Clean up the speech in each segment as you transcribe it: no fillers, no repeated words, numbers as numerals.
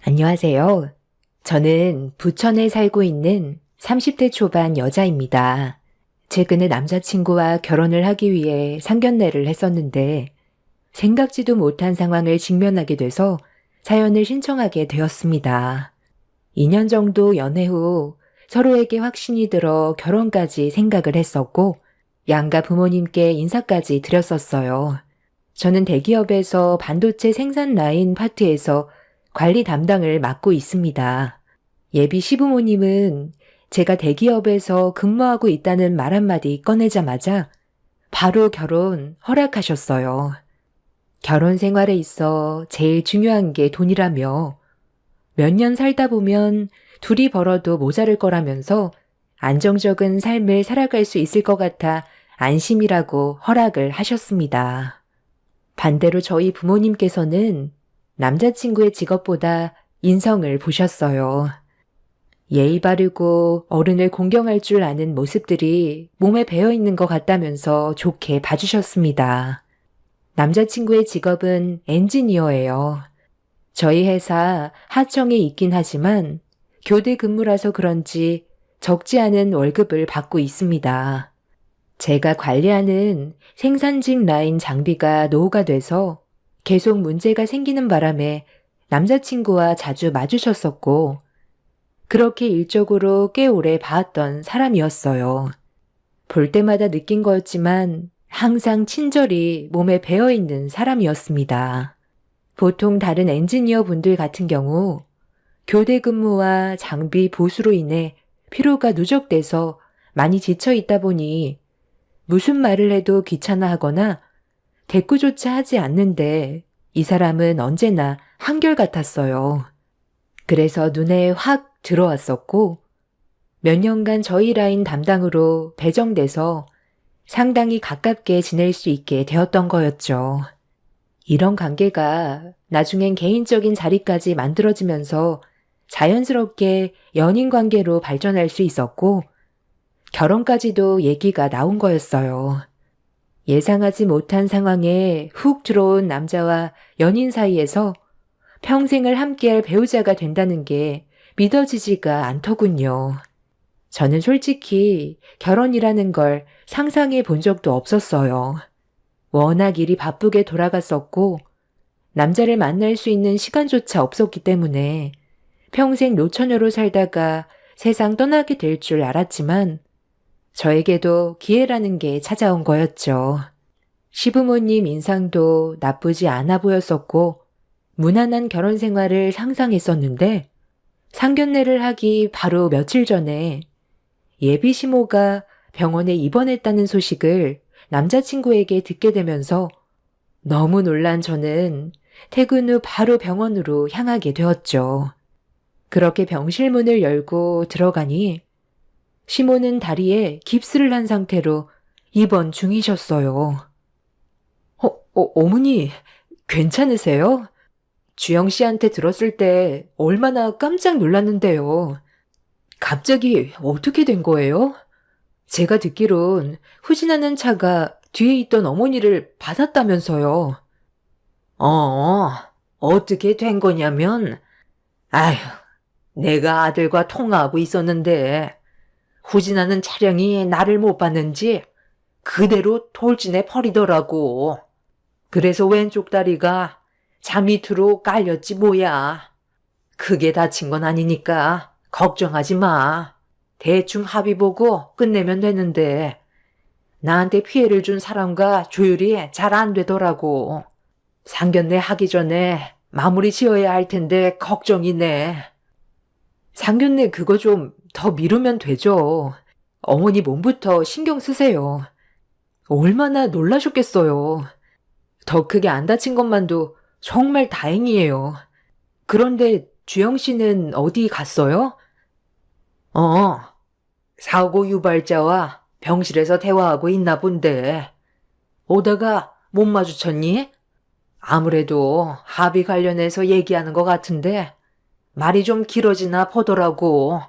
안녕하세요. 저는 부천에 살고 있는 30대 초반 여자입니다. 최근에 남자친구와 결혼을 하기 위해 상견례를 했었는데 생각지도 못한 상황을 직면하게 돼서 사연을 신청하게 되었습니다. 2년 정도 연애 후 서로에게 확신이 들어 결혼까지 생각을 했었고 양가 부모님께 인사까지 드렸었어요. 저는 대기업에서 반도체 생산 라인 파트에서 관리 담당을 맡고 있습니다. 예비 시부모님은 제가 대기업에서 근무하고 있다는 말 한마디 꺼내자마자 바로 결혼 허락하셨어요. 결혼 생활에 있어 제일 중요한 게 돈이라며 몇 년 살다 보면 둘이 벌어도 모자랄 거라면서 안정적인 삶을 살아갈 수 있을 것 같아 안심이라고 허락을 하셨습니다. 반대로 저희 부모님께서는 남자친구의 직업보다 인성을 보셨어요. 예의 바르고 어른을 공경할 줄 아는 모습들이 몸에 배어 있는 것 같다면서 좋게 봐주셨습니다. 남자친구의 직업은 엔지니어예요. 저희 회사 하청에 있긴 하지만 교대 근무라서 그런지 적지 않은 월급을 받고 있습니다. 제가 관리하는 생산직 라인 장비가 노후가 돼서 계속 문제가 생기는 바람에 남자친구와 자주 마주쳤었고 그렇게 일적으로 꽤 오래 봐왔던 사람이었어요. 볼 때마다 느낀 거였지만 항상 친절이 몸에 배어있는 사람이었습니다. 보통 다른 엔지니어 분들 같은 경우 교대 근무와 장비 보수로 인해 피로가 누적돼서 많이 지쳐 있다 보니 무슨 말을 해도 귀찮아하거나 대꾸조차 하지 않는데 이 사람은 언제나 한결같았어요. 그래서 눈에 확 들어왔었고 몇 년간 저희 라인 담당으로 배정돼서 상당히 가깝게 지낼 수 있게 되었던 거였죠. 이런 관계가 나중엔 개인적인 자리까지 만들어지면서 자연스럽게 연인 관계로 발전할 수 있었고 결혼까지도 얘기가 나온 거였어요. 예상하지 못한 상황에 훅 들어온 남자와 연인 사이에서 평생을 함께할 배우자가 된다는 게 믿어지지가 않더군요. 저는 솔직히 결혼이라는 걸 상상해 본 적도 없었어요. 워낙 일이 바쁘게 돌아갔었고 남자를 만날 수 있는 시간조차 없었기 때문에 평생 노처녀로 살다가 세상 떠나게 될 줄 알았지만 저에게도 기회라는 게 찾아온 거였죠. 시부모님 인상도 나쁘지 않아 보였었고 무난한 결혼 생활을 상상했었는데 상견례를 하기 바로 며칠 전에 예비 시모가 병원에 입원했다는 소식을 남자친구에게 듣게 되면서 너무 놀란 저는 퇴근 후 바로 병원으로 향하게 되었죠. 그렇게 병실 문을 열고 들어가니 시모는 다리에 깁스를 한 상태로 입원 중이셨어요. 어머니, 괜찮으세요? 주영 씨한테 들었을 때 얼마나 깜짝 놀랐는데요. 갑자기 어떻게 된 거예요? 제가 듣기론 후진하는 차가 뒤에 있던 어머니를 받았다면서요. 어떻게 된 거냐면, 아휴, 내가 아들과 통화하고 있었는데, 후진하는 차량이 나를 못 봤는지 그대로 돌진해 버리더라고. 그래서 왼쪽 다리가 차 밑으로 깔렸지 뭐야. 크게 다친 건 아니니까 걱정하지 마. 대충 합의 보고 끝내면 되는데 나한테 피해를 준 사람과 조율이 잘 안 되더라고. 상견례 하기 전에 마무리 지어야 할 텐데 걱정이네. 상견례 그거 좀 더 미루면 되죠. 어머니 몸부터 신경 쓰세요. 얼마나 놀라셨겠어요. 더 크게 안 다친 것만도 정말 다행이에요. 그런데 주영 씨는 어디 갔어요? 사고 유발자와 병실에서 대화하고 있나 본데. 오다가 못 마주쳤니? 아무래도 합의 관련해서 얘기하는 것 같은데 말이 좀 길어지나 보더라고.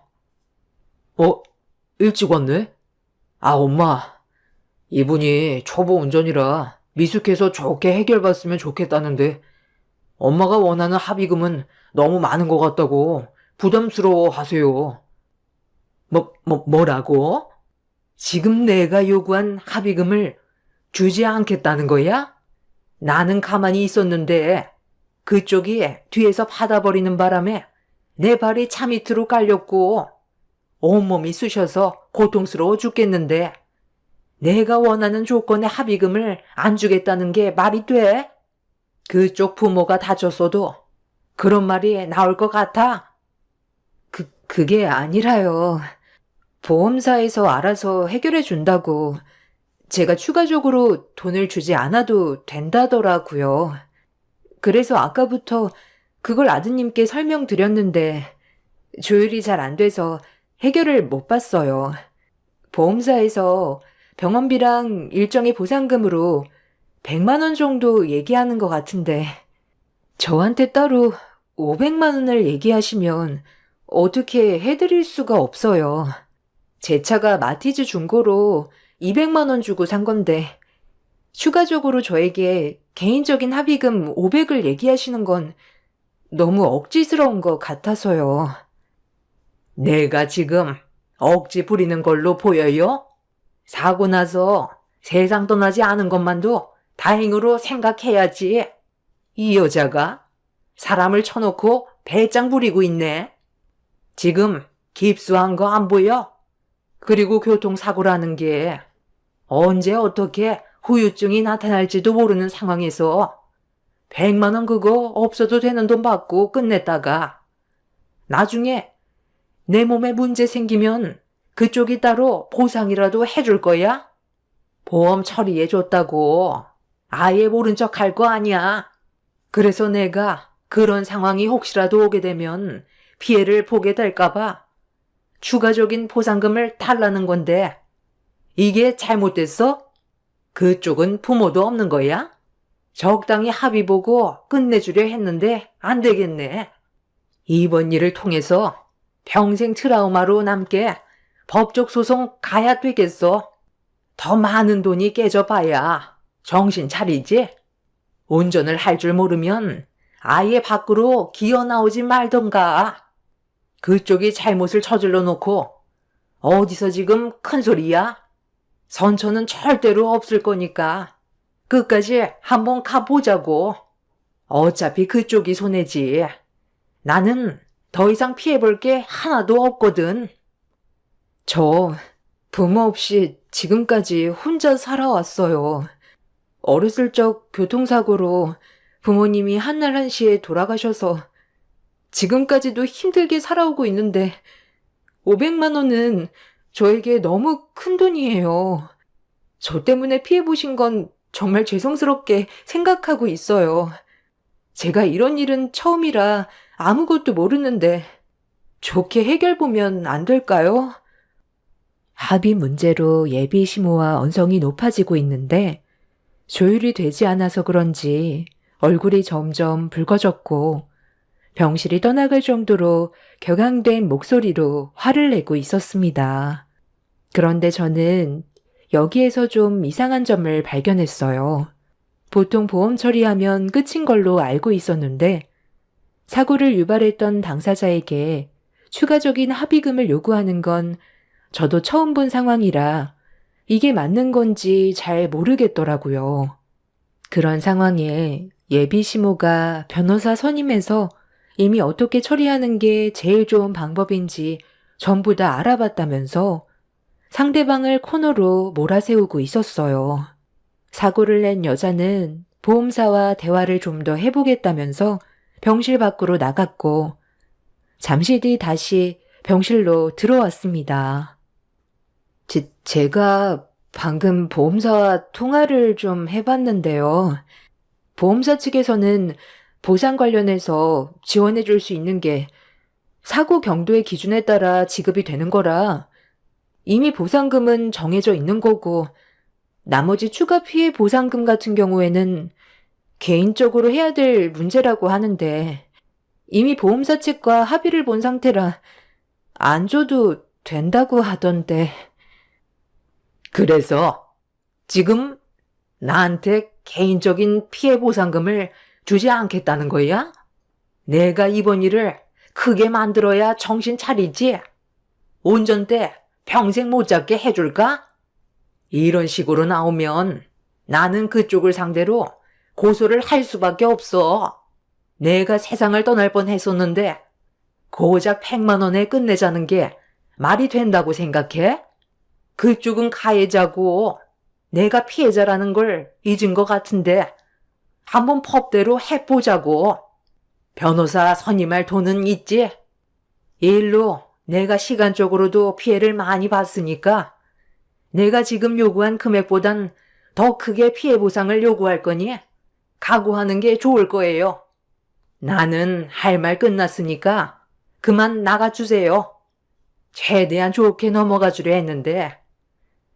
일찍 왔네? 엄마. 이분이 초보 운전이라 미숙해서 좋게 해결받으면 좋겠다는데 엄마가 원하는 합의금은 너무 많은 것 같다고 부담스러워 하세요. 뭐라고? 지금 내가 요구한 합의금을 주지 않겠다는 거야? 나는 가만히 있었는데 그쪽이 뒤에서 받아버리는 바람에 내 발이 차 밑으로 깔렸고 온몸이 쑤셔서 고통스러워 죽겠는데 내가 원하는 조건의 합의금을 안 주겠다는 게 말이 돼? 그쪽 부모가 다쳤어도 그런 말이 나올 것 같아? 그게 아니라요. 보험사에서 알아서 해결해 준다고 제가 추가적으로 돈을 주지 않아도 된다더라고요. 그래서 아까부터 그걸 아드님께 설명드렸는데 조율이 잘 안 돼서 해결을 못 봤어요. 보험사에서 병원비랑 일정의 보상금으로 100만 원 정도 얘기하는 것 같은데 저한테 따로 500만 원을 얘기하시면 어떻게 해드릴 수가 없어요. 제 차가 마티즈 중고로 200만 원 주고 산 건데 추가적으로 저에게 개인적인 합의금 500을 얘기하시는 건 너무 억지스러운 것 같아서요. 내가 지금 억지 부리는 걸로 보여요? 사고 나서 세상 떠나지 않은 것만도 다행으로 생각해야지. 이 여자가 사람을 쳐놓고 배짱 부리고 있네. 지금 깁스한 거 안 보여? 그리고 교통사고라는 게 언제 어떻게 후유증이 나타날지도 모르는 상황에서 100만 원 그거 없어도 되는 돈 받고 끝냈다가 나중에 내 몸에 문제 생기면 그쪽이 따로 보상이라도 해줄 거야? 보험 처리해줬다고 아예 모른 척 할 거 아니야. 그래서 내가 그런 상황이 혹시라도 오게 되면 피해를 보게 될까봐 추가적인 보상금을 달라는 건데 이게 잘못됐어? 그쪽은 부모도 없는 거야? 적당히 합의 보고 끝내주려 했는데 안 되겠네. 이번 일을 통해서 평생 트라우마로 남게 법적 소송 가야 되겠어. 더 많은 돈이 깨져봐야 정신 차리지? 운전을 할 줄 모르면 아예 밖으로 기어 나오지 말던가. 그쪽이 잘못을 저질러 놓고 어디서 지금 큰 소리야? 선처는 절대로 없을 거니까 끝까지 한번 가보자고. 어차피 그쪽이 손해지. 나는 더 이상 피해볼 게 하나도 없거든. 저 부모 없이 지금까지 혼자 살아왔어요. 어렸을 적 교통사고로 부모님이 한날 한시에 돌아가셔서 지금까지도 힘들게 살아오고 있는데 500만 원은 저에게 너무 큰 돈이에요. 저 때문에 피해보신 건 정말 죄송스럽게 생각하고 있어요. 제가 이런 일은 처음이라 아무것도 모르는데 좋게 해결 보면 안 될까요? 합의 문제로 예비 시모와 언성이 높아지고 있는데 조율이 되지 않아서 그런지 얼굴이 점점 붉어졌고 병실이 떠나갈 정도로 격앙된 목소리로 화를 내고 있었습니다. 그런데 저는 여기에서 좀 이상한 점을 발견했어요. 보통 보험 처리하면 끝인 걸로 알고 있었는데 사고를 유발했던 당사자에게 추가적인 합의금을 요구하는 건 저도 처음 본 상황이라 이게 맞는 건지 잘 모르겠더라고요. 그런 상황에 예비 시모가 변호사 선임해서 이미 어떻게 처리하는 게 제일 좋은 방법인지 전부 다 알아봤다면서 상대방을 코너로 몰아세우고 있었어요. 사고를 낸 여자는 보험사와 대화를 좀 더 해보겠다면서 병실 밖으로 나갔고 잠시 뒤 다시 병실로 들어왔습니다. 제가 방금 보험사와 통화를 좀 해봤는데요. 보험사 측에서는 보상 관련해서 지원해 줄 수 있는 게 사고 경도의 기준에 따라 지급이 되는 거라 이미 보상금은 정해져 있는 거고 나머지 추가 피해 보상금 같은 경우에는 개인적으로 해야 될 문제라고 하는데 이미 보험사 측과 합의를 본 상태라 안 줘도 된다고 하던데. 그래서 지금 나한테 개인적인 피해 보상금을 주지 않겠다는 거야? 내가 이번 일을 크게 만들어야 정신 차리지. 운전대 평생 못 잡게 해줄까? 이런 식으로 나오면 나는 그쪽을 상대로 고소를 할 수밖에 없어. 내가 세상을 떠날 뻔했었는데 고작 100만 원에 끝내자는 게 말이 된다고 생각해? 그쪽은 가해자고 내가 피해자라는 걸 잊은 것 같은데 한번 법대로 해보자고. 변호사 선임할 돈은 있지? 이 일로 내가 시간적으로도 피해를 많이 봤으니까 내가 지금 요구한 금액보단 더 크게 피해 보상을 요구할 거니 각오하는 게 좋을 거예요. 나는 할 말 끝났으니까 그만 나가주세요. 최대한 좋게 넘어가 주려 했는데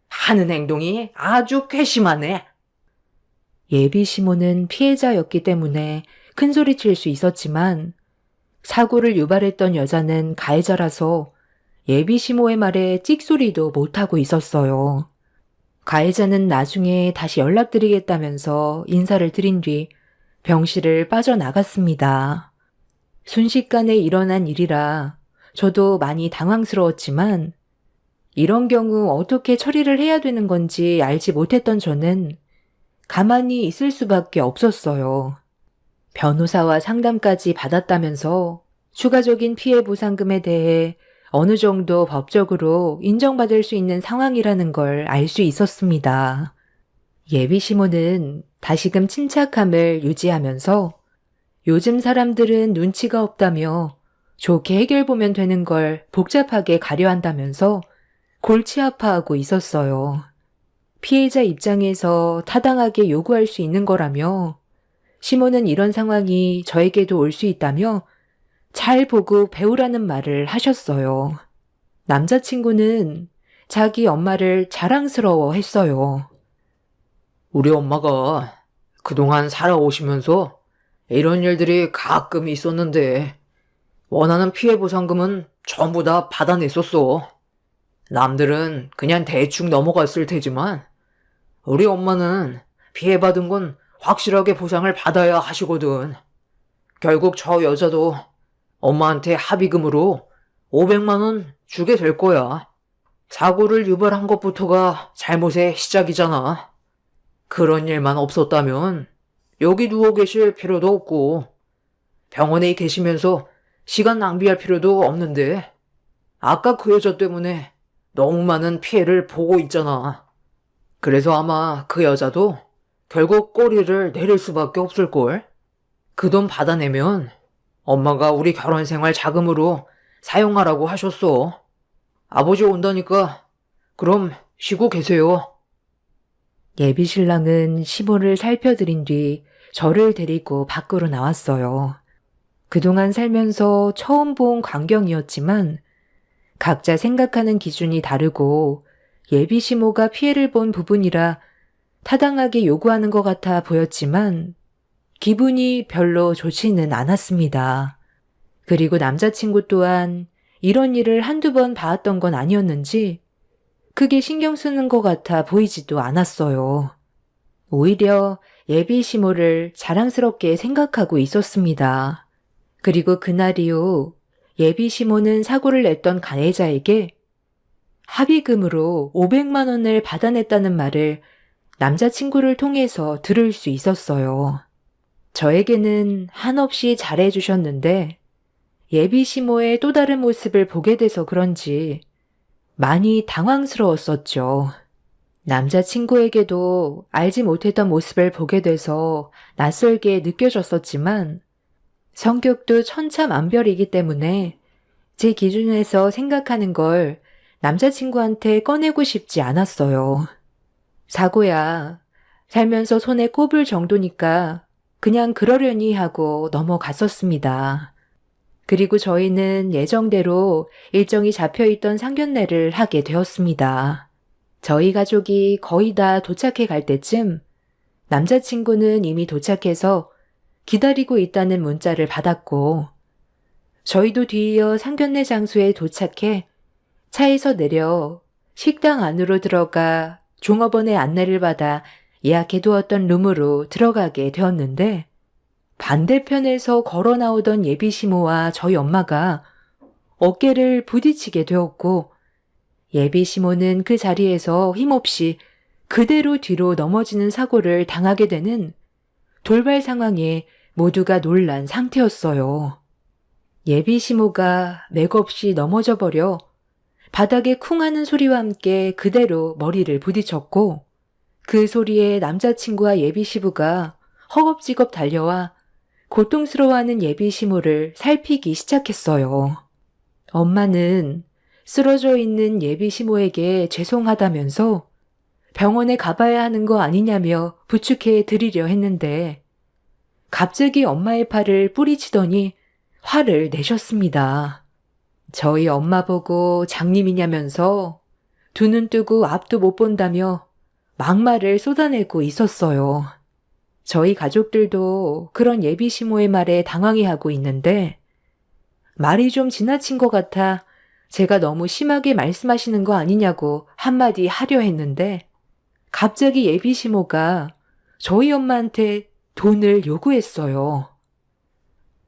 하는 행동이 아주 괘씸하네. 예비 시모는 피해자였기 때문에 큰 소리 칠 수 있었지만 사고를 유발했던 여자는 가해자라서 예비 시모의 말에 찍소리도 못하고 있었어요. 가해자는 나중에 다시 연락드리겠다면서 인사를 드린 뒤 병실을 빠져나갔습니다. 순식간에 일어난 일이라 저도 많이 당황스러웠지만 이런 경우 어떻게 처리를 해야 되는 건지 알지 못했던 저는 가만히 있을 수밖에 없었어요. 변호사와 상담까지 받았다면서 추가적인 피해 보상금에 대해 어느 정도 법적으로 인정받을 수 있는 상황이라는 걸 알 수 있었습니다. 예비 시모는 다시금 침착함을 유지하면서 요즘 사람들은 눈치가 없다며 좋게 해결 보면 되는 걸 복잡하게 가려 한다면서 골치 아파하고 있었어요. 피해자 입장에서 타당하게 요구할 수 있는 거라며 시모는 이런 상황이 저에게도 올 수 있다며 잘 보고 배우라는 말을 하셨어요. 남자친구는 자기 엄마를 자랑스러워 했어요. 우리 엄마가 그동안 살아오시면서 이런 일들이 가끔 있었는데 원하는 피해 보상금은 전부 다 받아냈었어. 남들은 그냥 대충 넘어갔을 테지만 우리 엄마는 피해받은 건 확실하게 보상을 받아야 하시거든. 결국 저 여자도 엄마한테 합의금으로 500만 원 주게 될 거야. 사고를 유발한 것부터가 잘못의 시작이잖아. 그런 일만 없었다면 여기 누워 계실 필요도 없고 병원에 계시면서 시간 낭비할 필요도 없는데 아까 그 여자 때문에 너무 많은 피해를 보고 있잖아. 그래서 아마 그 여자도 결국 꼬리를 내릴 수밖에 없을걸. 그 돈 받아내면 엄마가 우리 결혼 생활 자금으로 사용하라고 하셨어. 아버지 온다니까 그럼 쉬고 계세요. 예비 신랑은 시모를 살펴드린 뒤 저를 데리고 밖으로 나왔어요. 그동안 살면서 처음 본 광경이었지만 각자 생각하는 기준이 다르고 예비 시모가 피해를 본 부분이라 타당하게 요구하는 것 같아 보였지만 기분이 별로 좋지는 않았습니다. 그리고 남자친구 또한 이런 일을 한두 번 봐왔던 건 아니었는지 크게 신경 쓰는 것 같아 보이지도 않았어요. 오히려 예비 시모를 자랑스럽게 생각하고 있었습니다. 그리고 그날 이후 예비 시모는 사고를 냈던 가해자에게 합의금으로 500만 원을 받아냈다는 말을 남자친구를 통해서 들을 수 있었어요. 저에게는 한없이 잘해주셨는데 예비 시모의 또 다른 모습을 보게 돼서 그런지 많이 당황스러웠었죠. 남자친구에게도 알지 못했던 모습을 보게 돼서 낯설게 느껴졌었지만 성격도 천차만별이기 때문에 제 기준에서 생각하는 걸 남자친구한테 꺼내고 싶지 않았어요. 사고야, 살면서 손에 꼽을 정도니까 그냥 그러려니 하고 넘어갔었습니다. 그리고 저희는 예정대로 일정이 잡혀있던 상견례를 하게 되었습니다. 저희 가족이 거의 다 도착해 갈 때쯤 남자친구는 이미 도착해서 기다리고 있다는 문자를 받았고 저희도 뒤이어 상견례 장소에 도착해 차에서 내려 식당 안으로 들어가 종업원의 안내를 받아 예약해두었던 룸으로 들어가게 되었는데 반대편에서 걸어 나오던 예비 시모와 저희 엄마가 어깨를 부딪히게 되었고, 예비 시모는 그 자리에서 힘없이 그대로 뒤로 넘어지는 사고를 당하게 되는 돌발 상황에 모두가 놀란 상태였어요. 예비 시모가 맥없이 넘어져 버려 바닥에 쿵 하는 소리와 함께 그대로 머리를 부딪혔고, 그 소리에 남자친구와 예비 시부가 허겁지겁 달려와 고통스러워하는 예비 시모를 살피기 시작했어요. 엄마는 쓰러져 있는 예비 시모에게 죄송하다면서 병원에 가봐야 하는 거 아니냐며 부축해 드리려 했는데, 갑자기 엄마의 팔을 뿌리치더니 화를 내셨습니다. 저희 엄마 보고 장님이냐면서 두 눈 뜨고 앞도 못 본다며 막말을 쏟아내고 있었어요. 저희 가족들도 그런 예비 시모의 말에 당황해하고 있는데, 말이 좀 지나친 것 같아 제가 너무 심하게 말씀하시는 거 아니냐고 한마디 하려 했는데, 갑자기 예비 시모가 저희 엄마한테 돈을 요구했어요.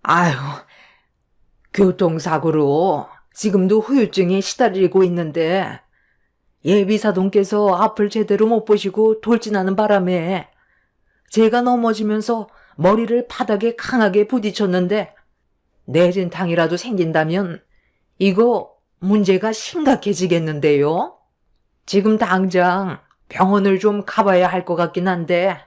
아유, 교통사고로 지금도 후유증에 시달리고 있는데 예비사돈께서 앞을 제대로 못 보시고 돌진하는 바람에 제가 넘어지면서 머리를 바닥에 강하게 부딪혔는데, 내진탕이라도 생긴다면 이거 문제가 심각해지겠는데요. 지금 당장 병원을 좀 가봐야 할 것 같긴 한데,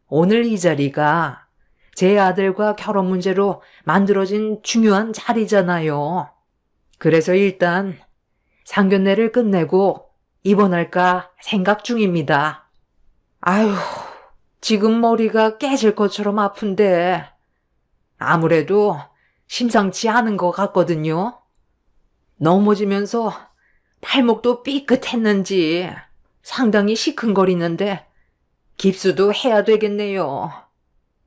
오늘 이 자리가 제 아들과 결혼 문제로 만들어진 중요한 자리잖아요. 그래서 일단 상견례를 끝내고 입원할까 생각 중입니다. 아휴, 지금 머리가 깨질 것처럼 아픈데 아무래도 심상치 않은 것 같거든요. 넘어지면서 팔목도 삐끗했는지 상당히 시큰거리는데 깁스도 해야 되겠네요.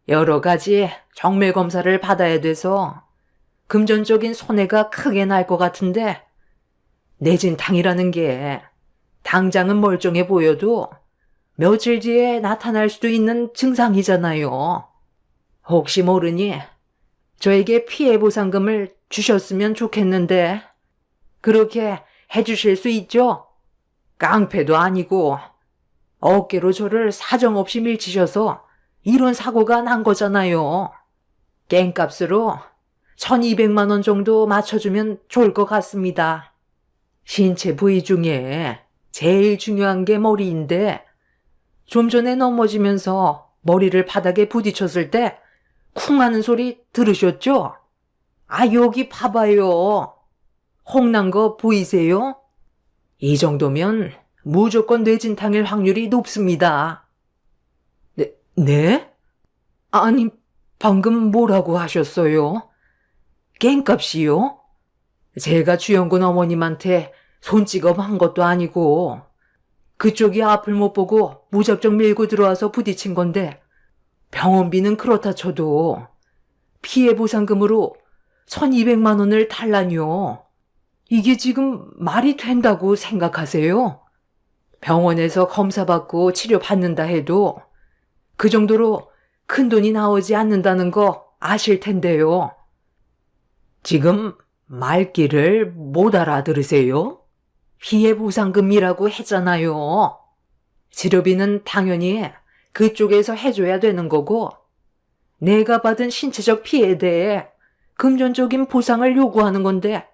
여러 가지 정밀 검사를 받아야 돼서 금전적인 손해가 크게 날 것 같은데, 내진탕이라는 게 당장은 멀쩡해 보여도 며칠 뒤에 나타날 수도 있는 증상이잖아요. 혹시 모르니 저에게 피해 보상금을 주셨으면 좋겠는데, 그렇게 해주실 수 있죠? 깡패도 아니고 어깨로 저를 사정없이 밀치셔서 이런 사고가 난 거잖아요. 깽값으로 1200만 원 정도 맞춰주면 좋을 것 같습니다. 신체 부위 중에 제일 중요한 게 머리인데, 좀 전에 넘어지면서 머리를 바닥에 부딪혔을 때 쿵 하는 소리 들으셨죠? 아, 여기 봐봐요. 홍난 거 보이세요? 이 정도면 무조건 뇌진탕일 확률이 높습니다. 네? 아니, 방금 뭐라고 하셨어요? 갱값이요? 제가 주영군 어머님한테 손찌검 한 것도 아니고 그쪽이 앞을 못 보고 무작정 밀고 들어와서 부딪힌 건데, 병원비는 그렇다 쳐도 피해 보상금으로 1200만 원을 달라뇨. 이게 지금 말이 된다고 생각하세요? 병원에서 검사받고 치료받는다 해도 그 정도로 큰 돈이 나오지 않는다는 거 아실 텐데요. 지금 말귀를 못 알아들으세요? 피해 보상금이라고 했잖아요. 치료비는 당연히 그쪽에서 해줘야 되는 거고, 내가 받은 신체적 피해에 대해 금전적인 보상을 요구하는 건데,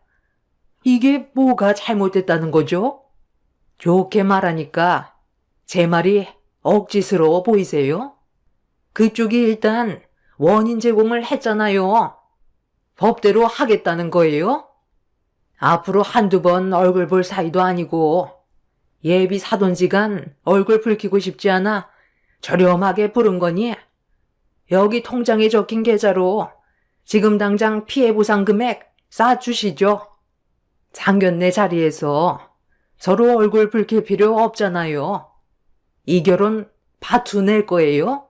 이게 뭐가 잘못됐다는 거죠? 좋게 말하니까 제 말이 억지스러워 보이세요? 그쪽이 일단 원인 제공을 했잖아요. 법대로 하겠다는 거예요? 앞으로 한두 번 얼굴 볼 사이도 아니고 예비 사돈지간 얼굴 붉히고 싶지 않아 저렴하게 부른 거니, 여기 통장에 적힌 계좌로 지금 당장 피해 보상 금액 쏴주시죠. 상견례 자리에서 서로 얼굴 붉힐 필요 없잖아요. 이 결혼 파투 낼 거예요?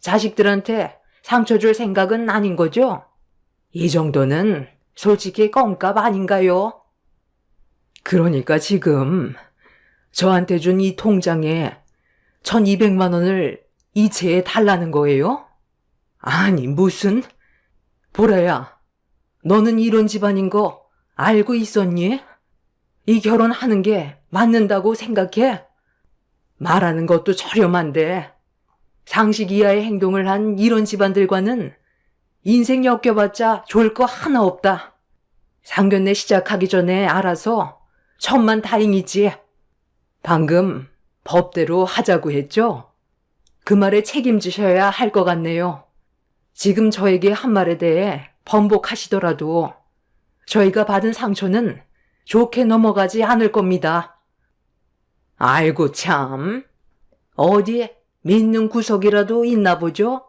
자식들한테 상처 줄 생각은 아닌 거죠? 이 정도는 솔직히 껌값 아닌가요? 그러니까 지금 저한테 준 이 통장에 1200만 원을 이체해 달라는 거예요? 아니, 무슨? 보라야, 너는 이런 집안인 거 알고 있었니? 이 결혼하는 게 맞는다고 생각해? 말하는 것도 저렴한데 상식 이하의 행동을 한 이런 집안들과는 인생 엮여봤자 좋을 거 하나 없다. 상견례 시작하기 전에 알아서 천만 다행이지. 방금 법대로 하자고 했죠? 그 말에 책임지셔야 할 것 같네요. 지금 저에게 한 말에 대해 번복하시더라도 저희가 받은 상처는 좋게 넘어가지 않을 겁니다. 아이고 참, 어디에 믿는 구석이라도 있나 보죠?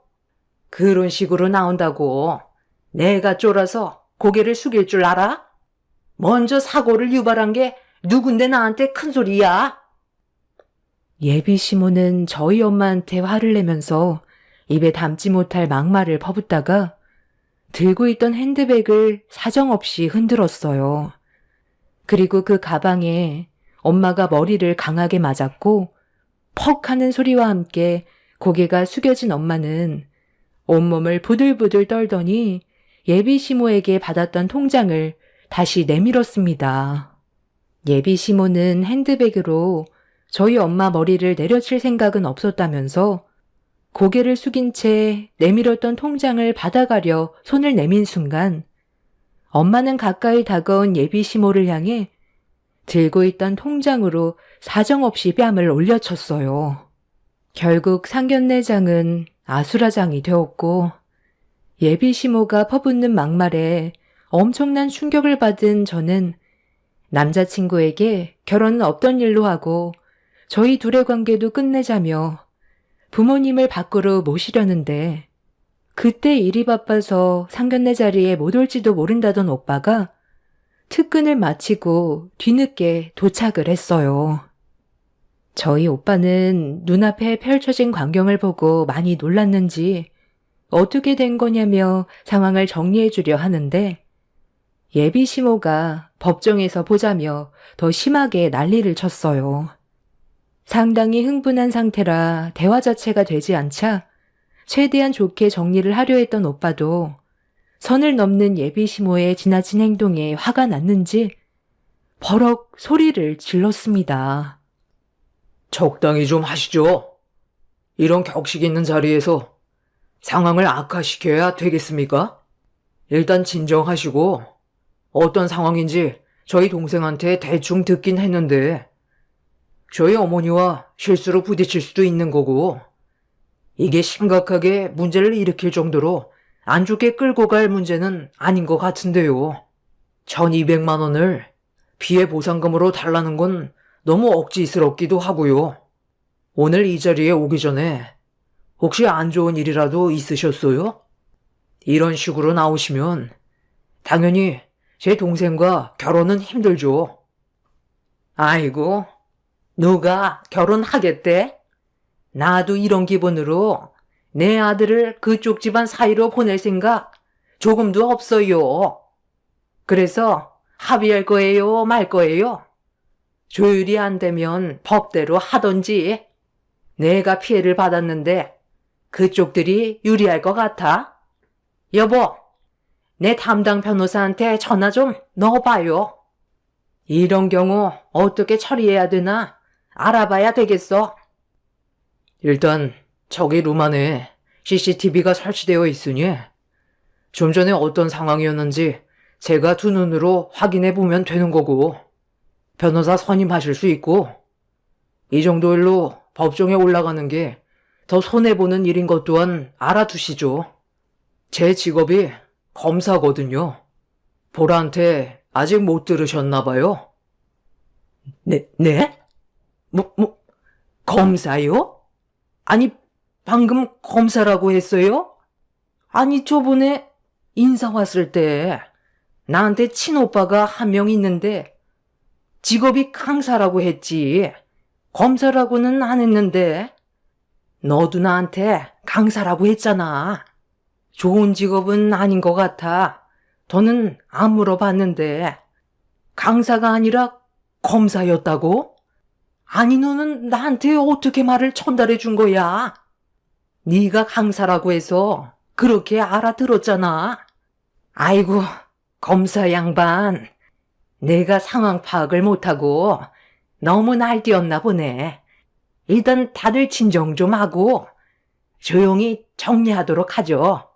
그런 식으로 나온다고 내가 쫄아서 고개를 숙일 줄 알아? 먼저 사고를 유발한 게 누군데 나한테 큰 소리야? 예비 시모는 저희 엄마한테 화를 내면서 입에 담지 못할 막말을 퍼붓다가 들고 있던 핸드백을 사정없이 흔들었어요. 그리고 그 가방에 엄마가 머리를 강하게 맞았고 퍽 하는 소리와 함께 고개가 숙여진 엄마는 온몸을 부들부들 떨더니 예비 시모에게 받았던 통장을 다시 내밀었습니다. 예비 시모는 핸드백으로 저희 엄마 머리를 내려칠 생각은 없었다면서 고개를 숙인 채 내밀었던 통장을 받아가려 손을 내민 순간 엄마는 가까이 다가온 예비 시모를 향해 들고 있던 통장으로 사정없이 뺨을 올려쳤어요. 결국 상견례장은 아수라장이 되었고 예비 시모가 퍼붓는 막말에 엄청난 충격을 받은 저는 남자친구에게 결혼은 없던 일로 하고 저희 둘의 관계도 끝내자며 부모님을 밖으로 모시려는데 그때 일이 바빠서 상견례 자리에 못 올지도 모른다던 오빠가 특근을 마치고 뒤늦게 도착을 했어요. 저희 오빠는 눈앞에 펼쳐진 광경을 보고 많이 놀랐는지 어떻게 된 거냐며 상황을 정리해 주려 하는데 예비 시모가 법정에서 보자며 더 심하게 난리를 쳤어요. 상당히 흥분한 상태라 대화 자체가 되지 않자 최대한 좋게 정리를 하려 했던 오빠도 선을 넘는 예비 시모의 지나친 행동에 화가 났는지 버럭 소리를 질렀습니다. 적당히 좀 하시죠. 이런 격식 있는 자리에서 상황을 악화시켜야 되겠습니까? 일단 진정하시고 어떤 상황인지 저희 동생한테 대충 듣긴 했는데 저희 어머니와 실수로 부딪힐 수도 있는 거고 이게 심각하게 문제를 일으킬 정도로 안 좋게 끌고 갈 문제는 아닌 것 같은데요. 1200만 원을 피해 보상금으로 달라는 건 너무 억지스럽기도 하고요. 오늘 이 자리에 오기 전에 혹시 안 좋은 일이라도 있으셨어요? 이런 식으로 나오시면 당연히 제 동생과 결혼은 힘들죠. 아이고, 누가 결혼하겠대? 나도 이런 기분으로 내 아들을 그쪽 집안 사이로 보낼 생각 조금도 없어요. 그래서 합의할 거예요, 말 거예요? 조율이 안 되면 법대로 하던지. 내가 피해를 받았는데 그쪽들이 유리할 것 같아? 여보, 내 담당 변호사한테 전화 좀 넣어봐요. 이런 경우 어떻게 처리해야 되나 알아봐야 되겠어. 일단 저기 룸 안에 CCTV가 설치되어 있으니 좀 전에 어떤 상황이었는지 제가 두 눈으로 확인해 보면 되는 거고 변호사 선임하실 수 있고 이 정도 일로 법정에 올라가는 게 더 손해보는 일인 것 또한 알아두시죠. 제 직업이 검사거든요. 보라한테 아직 못 들으셨나 봐요. 네? 검사요? 아니, 방금 검사라고 했어요? 아니, 저번에 인사 왔을 때 나한테 친오빠가 한 명 있는데 직업이 강사라고 했지. 검사라고는 안 했는데. 너도 나한테 강사라고 했잖아. 좋은 직업은 아닌 것 같아. 더는 안 물어봤는데. 강사가 아니라 검사였다고? 아니, 너는 나한테 어떻게 말을 전달해 준 거야? 네가 강사라고 해서 그렇게 알아들었잖아. 아이고, 검사 양반. 내가 상황 파악을 못하고 너무 날뛰었나 보네. 일단 다들 진정 좀 하고 조용히 정리하도록 하죠.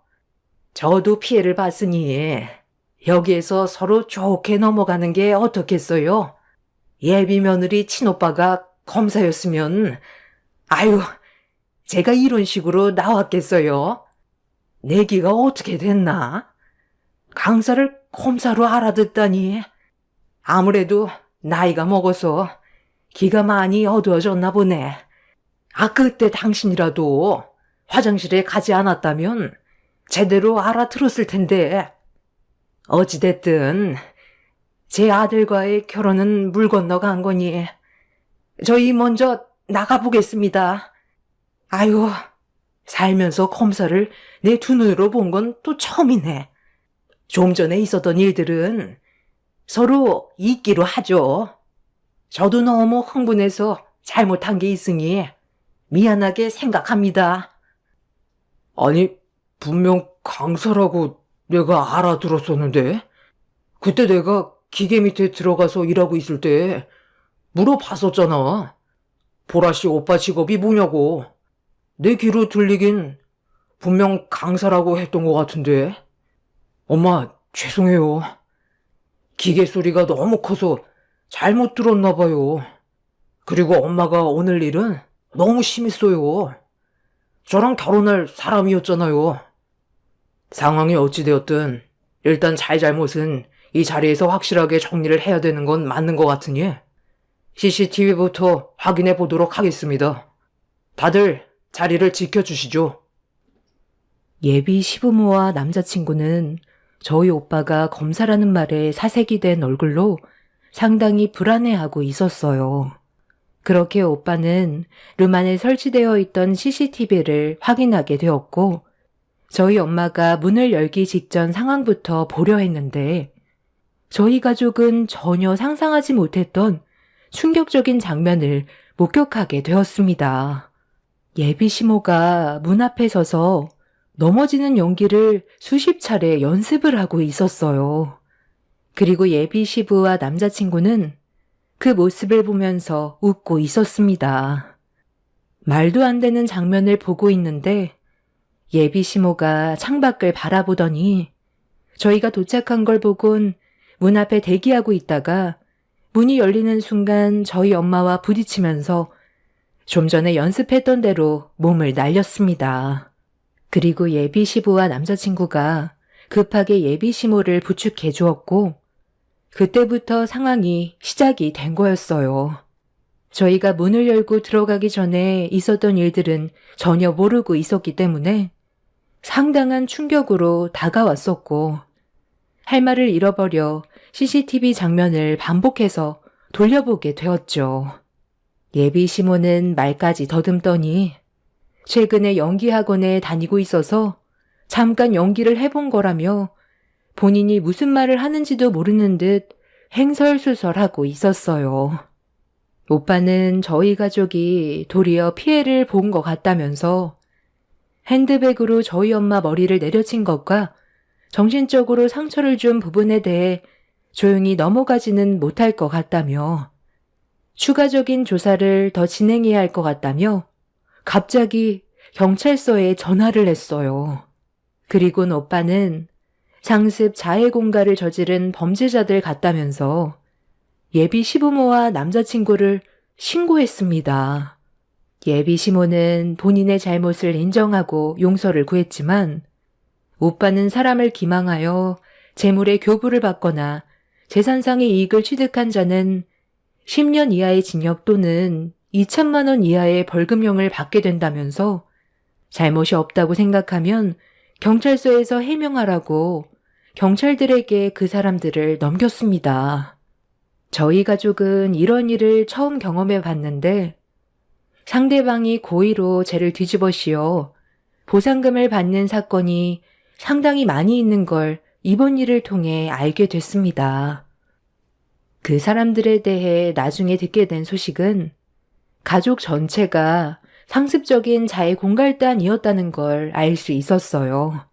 저도 피해를 봤으니 여기에서 서로 좋게 넘어가는 게 어떻겠어요? 예비 며느리 친오빠가 검사였으면 아유, 제가 이런 식으로 나왔겠어요? 내기가 어떻게 됐나? 강사를 검사로 알아듣다니. 아무래도 나이가 먹어서 기가 많이 어두워졌나 보네. 그때 당신이라도 화장실에 가지 않았다면 제대로 알아들었을 텐데. 어찌됐든 제 아들과의 결혼은 물 건너간 거니 저희 먼저 나가보겠습니다. 아유, 살면서 검사를 내 두 눈으로 본 건 또 처음이네. 좀 전에 있었던 일들은 서로 잊기로 하죠. 저도 너무 흥분해서 잘못한 게 있으니 미안하게 생각합니다. 아니, 분명 강사라고 내가 알아들었었는데 그때 내가 기계 밑에 들어가서 일하고 있을 때 물어봤었잖아. 보라씨 오빠 직업이 뭐냐고. 내 귀로 들리긴 분명 강사라고 했던 것 같은데. 엄마, 죄송해요. 기계 소리가 너무 커서 잘못 들었나 봐요. 그리고 엄마가 오늘 일은 너무 심했어요. 저랑 결혼할 사람이었잖아요. 상황이 어찌되었든 일단 잘잘못은 이 자리에서 확실하게 정리를 해야 되는 건 맞는 것 같으니 CCTV부터 확인해 보도록 하겠습니다. 다들 자리를 지켜주시죠. 예비 시부모와 남자친구는 저희 오빠가 검사라는 말에 사색이 된 얼굴로 상당히 불안해하고 있었어요. 그렇게 오빠는 룸 안에 설치되어 있던 CCTV를 확인하게 되었고 저희 엄마가 문을 열기 직전 상황부터 보려 했는데 저희 가족은 전혀 상상하지 못했던 충격적인 장면을 목격하게 되었습니다. 예비 시모가 문 앞에 서서 넘어지는 연기를 수십 차례 연습을 하고 있었어요. 그리고 예비 시부와 남자친구는 그 모습을 보면서 웃고 있었습니다. 말도 안 되는 장면을 보고 있는데 예비 시모가 창밖을 바라보더니 저희가 도착한 걸 보곤 문 앞에 대기하고 있다가 문이 열리는 순간 저희 엄마와 부딪히면서 좀 전에 연습했던 대로 몸을 날렸습니다. 그리고 예비 시부와 남자친구가 급하게 예비 시모를 부축해 주었고 그때부터 상황이 시작이 된 거였어요. 저희가 문을 열고 들어가기 전에 있었던 일들은 전혀 모르고 있었기 때문에 상당한 충격으로 다가왔었고 할 말을 잃어버려 CCTV 장면을 반복해서 돌려보게 되었죠. 예비 시모는 말까지 더듬더니 최근에 연기학원에 다니고 있어서 잠깐 연기를 해본 거라며 본인이 무슨 말을 하는지도 모르는 듯 횡설수설하고 있었어요. 오빠는 저희 가족이 도리어 피해를 본 것 같다면서 핸드백으로 저희 엄마 머리를 내려친 것과 정신적으로 상처를 준 부분에 대해 조용히 넘어가지는 못할 것 같다며 추가적인 조사를 더 진행해야 할 것 같다며 갑자기 경찰서에 전화를 했어요. 그리곤 오빠는 상습 자해 공갈을 저지른 범죄자들 같다면서 예비 시부모와 남자친구를 신고했습니다. 예비 시모는 본인의 잘못을 인정하고 용서를 구했지만 오빠는 사람을 기망하여 재물의 교부를 받거나 재산상의 이익을 취득한 자는 10년 이하의 징역 또는 2천만 원 이하의 벌금형을 받게 된다면서 잘못이 없다고 생각하면 경찰서에서 해명하라고 경찰들에게 그 사람들을 넘겼습니다. 저희 가족은 이런 일을 처음 경험해 봤는데 상대방이 고의로 죄를 뒤집어 씌워 보상금을 받는 사건이 상당히 많이 있는 걸 이번 일을 통해 알게 됐습니다. 그 사람들에 대해 나중에 듣게 된 소식은 가족 전체가 상습적인 자해 공갈단이었다는 걸 알 수 있었어요.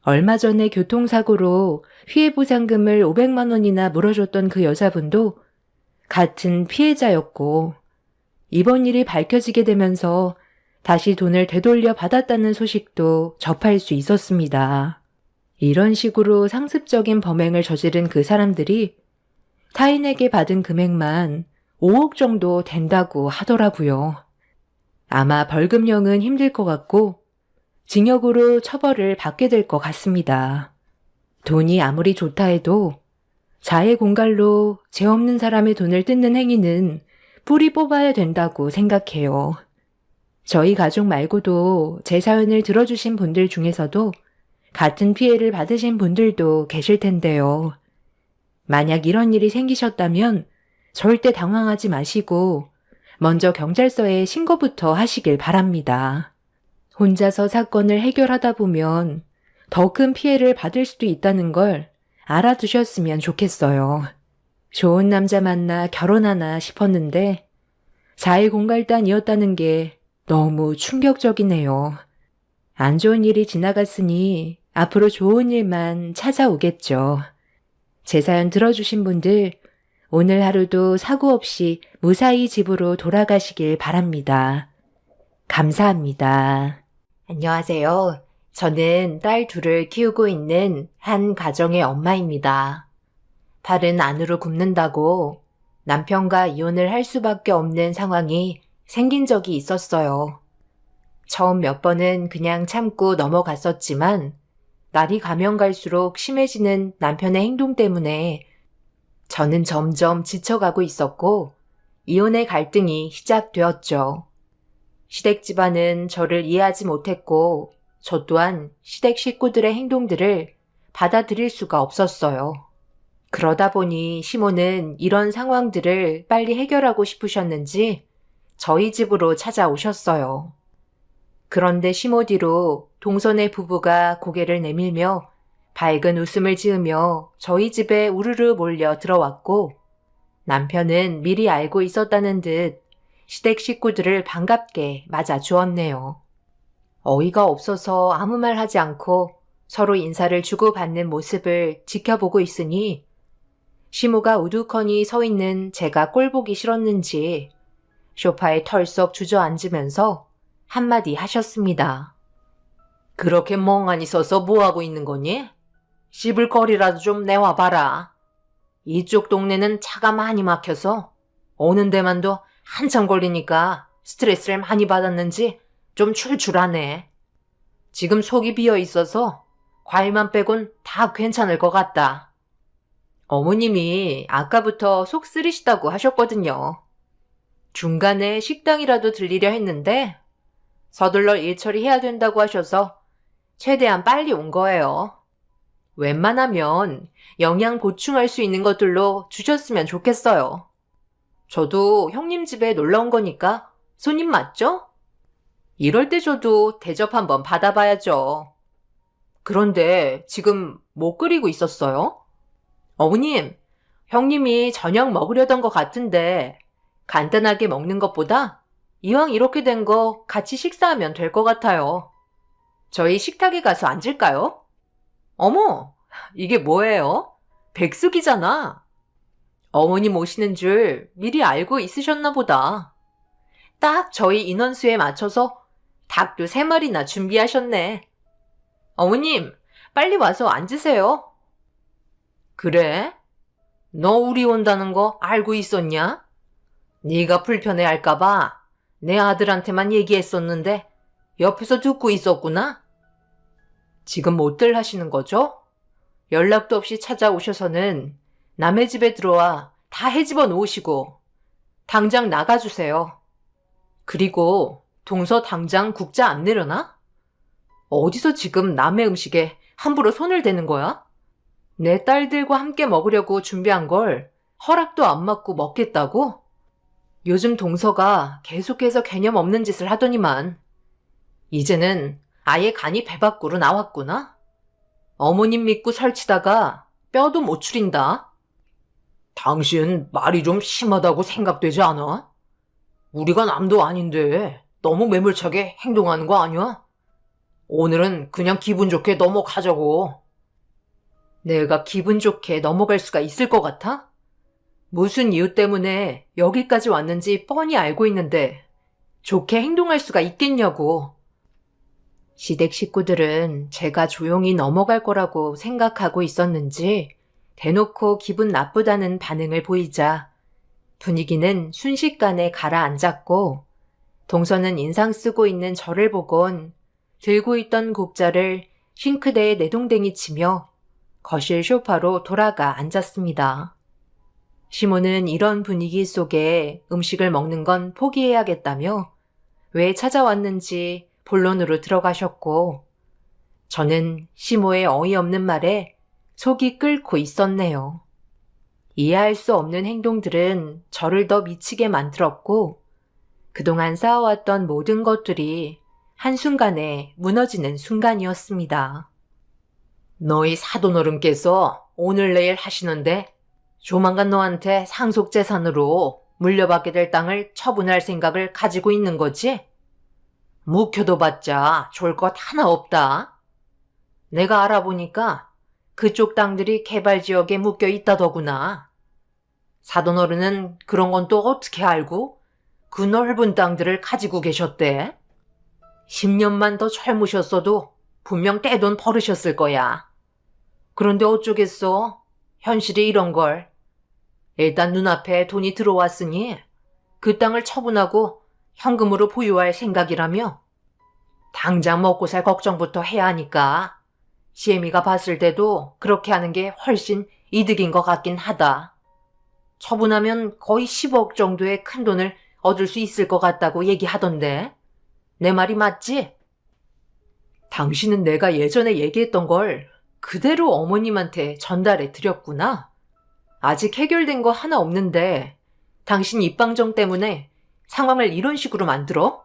얼마 전에 교통사고로 피해보상금을 500만 원이나 물어줬던 그 여자분도 같은 피해자였고, 이번 일이 밝혀지게 되면서 다시 돈을 되돌려 받았다는 소식도 접할 수 있었습니다. 이런 식으로 상습적인 범행을 저지른 그 사람들이 타인에게 받은 금액만 5억 정도 된다고 하더라고요. 아마 벌금형은 힘들 것 같고 징역으로 처벌을 받게 될 것 같습니다. 돈이 아무리 좋다 해도 자해 공갈로 죄 없는 사람의 돈을 뜯는 행위는 뿌리 뽑아야 된다고 생각해요. 저희 가족 말고도 제 사연을 들어주신 분들 중에서도 같은 피해를 받으신 분들도 계실 텐데요. 만약 이런 일이 생기셨다면 절대 당황하지 마시고 먼저 경찰서에 신고부터 하시길 바랍니다. 혼자서 사건을 해결하다 보면 더 큰 피해를 받을 수도 있다는 걸 알아두셨으면 좋겠어요. 좋은 남자 만나 결혼하나 싶었는데 자해 공갈단이었다는 게 너무 충격적이네요. 안 좋은 일이 지나갔으니 앞으로 좋은 일만 찾아오겠죠. 제 사연 들어주신 분들, 오늘 하루도 사고 없이 무사히 집으로 돌아가시길 바랍니다. 감사합니다. 안녕하세요. 저는 딸 둘을 키우고 있는 한 가정의 엄마입니다. 발은 안으로 굽는다고 남편과 이혼을 할 수밖에 없는 상황이 생긴 적이 있었어요. 처음 몇 번은 그냥 참고 넘어갔었지만 날이 가면 갈수록 심해지는 남편의 행동 때문에 저는 점점 지쳐가고 있었고 이혼의 갈등이 시작되었죠. 시댁 집안은 저를 이해하지 못했고 저 또한 시댁 식구들의 행동들을 받아들일 수가 없었어요. 그러다 보니 시모는 이런 상황들을 빨리 해결하고 싶으셨는지 저희 집으로 찾아오셨어요. 그런데 시모 뒤로 동선의 부부가 고개를 내밀며 밝은 웃음을 지으며 저희 집에 우르르 몰려 들어왔고 남편은 미리 알고 있었다는 듯 시댁 식구들을 반갑게 맞아 주었네요. 어이가 없어서 아무 말 하지 않고 서로 인사를 주고받는 모습을 지켜보고 있으니 시모가 우두커니 서 있는 제가 꼴보기 싫었는지 소파에 털썩 주저앉으면서 한마디 하셨습니다. 그렇게 멍하니 서서 뭐하고 있는 거니? 씹을 거리라도 좀 내와봐라. 이쪽 동네는 차가 많이 막혀서 오는 데만도 한참 걸리니까 스트레스를 많이 받았는지 좀 출출하네. 지금 속이 비어 있어서 과일만 빼곤 다 괜찮을 것 같다. 어머님이 아까부터 속 쓰리시다고 하셨거든요. 중간에 식당이라도 들리려 했는데 서둘러 일 처리해야 된다고 하셔서 최대한 빨리 온 거예요. 웬만하면 영양 보충할 수 있는 것들로 주셨으면 좋겠어요. 저도 형님 집에 놀러 온 거니까 손님 맞죠? 이럴 때 저도 대접 한번 받아봐야죠. 그런데 지금 뭐 끓이고 있었어요? 어머님, 형님이 저녁 먹으려던 것 같은데 간단하게 먹는 것보다 이왕 이렇게 된 거 같이 식사하면 될 것 같아요. 저희 식탁에 가서 앉을까요? 어머, 이게 뭐예요? 백숙이잖아. 어머님 오시는 줄 미리 알고 있으셨나 보다. 딱 저희 인원수에 맞춰서 닭도 3마리나 준비하셨네. 어머님, 빨리 와서 앉으세요. 그래? 너 우리 온다는 거 알고 있었냐? 네가 불편해할까봐 내 아들한테만 얘기했었는데 옆에서 듣고 있었구나? 지금 못들 하시는 거죠? 연락도 없이 찾아오셔서는 남의 집에 들어와 다 헤집어 놓으시고 당장 나가주세요. 그리고 동서 당장 국자 안 내려나? 어디서 지금 남의 음식에 함부로 손을 대는 거야? 내 딸들과 함께 먹으려고 준비한 걸 허락도 안 받고 먹겠다고? 요즘 동서가 계속해서 개념 없는 짓을 하더니만 이제는 아예 간이 배 밖으로 나왔구나? 어머님 믿고 설치다가 뼈도 못 추린다. 당신 말이 좀 심하다고 생각되지 않아? 우리가 남도 아닌데 너무 매몰차게 행동하는 거 아니야? 오늘은 그냥 기분 좋게 넘어가자고. 내가 기분 좋게 넘어갈 수가 있을 것 같아? 무슨 이유 때문에 여기까지 왔는지 뻔히 알고 있는데 좋게 행동할 수가 있겠냐고. 시댁 식구들은 제가 조용히 넘어갈 거라고 생각하고 있었는지 대놓고 기분 나쁘다는 반응을 보이자 분위기는 순식간에 가라앉았고 동서는 인상 쓰고 있는 저를 보곤 들고 있던 국자를 싱크대에 내동댕이 치며 거실 소파로 돌아가 앉았습니다. 시모는 이런 분위기 속에 음식을 먹는 건 포기해야겠다며 왜 찾아왔는지 본론으로 들어가셨고 저는 시모의 어이없는 말에 속이 끓고 있었네요. 이해할 수 없는 행동들은 저를 더 미치게 만들었고 그동안 쌓아왔던 모든 것들이 한순간에 무너지는 순간이었습니다. 너희 사돈어른께서 오늘 내일 하시는데 조만간 너한테 상속재산으로 물려받게 될 땅을 처분할 생각을 가지고 있는 거지? 묵혀둬봤자 좋을 것 하나 없다. 내가 알아보니까 그쪽 땅들이 개발지역에 묶여 있다더구나. 사돈어른은 그런 건 또 어떻게 알고 그 넓은 땅들을 가지고 계셨대? 10년만 더 젊으셨어도 분명 떼돈 버르셨을 거야. 그런데 어쩌겠어? 현실이 이런 걸. 일단 눈앞에 돈이 들어왔으니 그 땅을 처분하고 현금으로 보유할 생각이라며 당장 먹고 살 걱정부터 해야 하니까 시애미가 봤을 때도 그렇게 하는 게 훨씬 이득인 것 같긴 하다. 처분하면 거의 10억 정도의 큰 돈을 얻을 수 있을 것 같다고 얘기하던데 내 말이 맞지? 당신은 내가 예전에 얘기했던 걸 그대로 어머님한테 전달해 드렸구나. 아직 해결된 거 하나 없는데 당신 입방정 때문에 상황을 이런 식으로 만들어?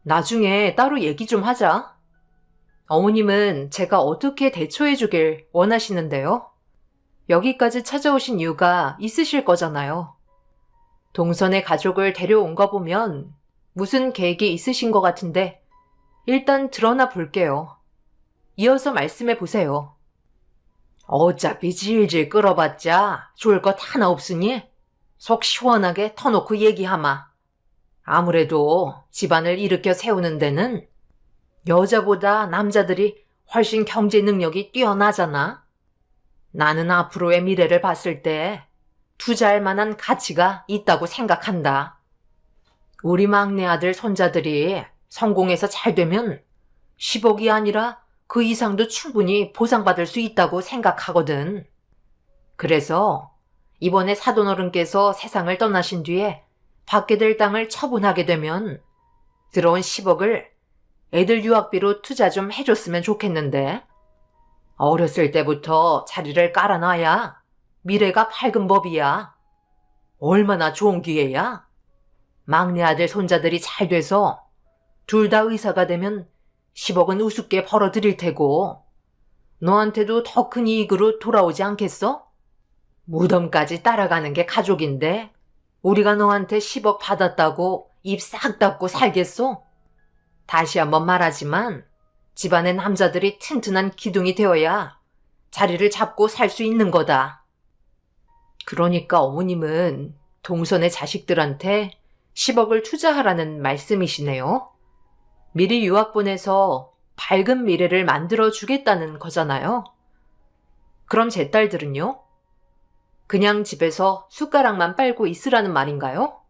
나중에 따로 얘기 좀 하자. 어머님은 제가 어떻게 대처해 주길 원하시는데요. 여기까지 찾아오신 이유가 있으실 거잖아요. 동선의 가족을 데려온 거 보면 무슨 계획이 있으신 것 같은데 일단 드러나 볼게요. 이어서 말씀해 보세요. 어차피 질질 끌어봤자 좋을 것 하나 없으니 속 시원하게 터놓고 얘기하마. 아무래도 집안을 일으켜 세우는 데는 여자보다 남자들이 훨씬 경제 능력이 뛰어나잖아. 나는 앞으로의 미래를 봤을 때 투자할 만한 가치가 있다고 생각한다. 우리 막내 아들 손자들이 성공해서 잘 되면 10억이 아니라 그 이상도 충분히 보상받을 수 있다고 생각하거든. 그래서 이번에 사돈어른께서 세상을 떠나신 뒤에 받게 될 땅을 처분하게 되면 들어온 10억을 애들 유학비로 투자 좀 해줬으면 좋겠는데 어렸을 때부터 자리를 깔아놔야 미래가 밝은 법이야. 얼마나 좋은 기회야. 막내 아들 손자들이 잘 돼서 둘 다 의사가 되면 10억은 우습게 벌어들일 테고 너한테도 더 큰 이익으로 돌아오지 않겠어? 무덤까지 따라가는 게 가족인데 우리가 너한테 10억 받았다고 입 싹 닫고 살겠어? 다시 한번 말하지만 집안의 남자들이 튼튼한 기둥이 되어야 자리를 잡고 살 수 있는 거다. 그러니까 어머님은 동선의 자식들한테 10억을 투자하라는 말씀이시네요. 미리 유학 보내서 밝은 미래를 만들어주겠다는 거잖아요. 그럼 제 딸들은요? 그냥 집에서 숟가락만 빨고 있으라는 말인가요?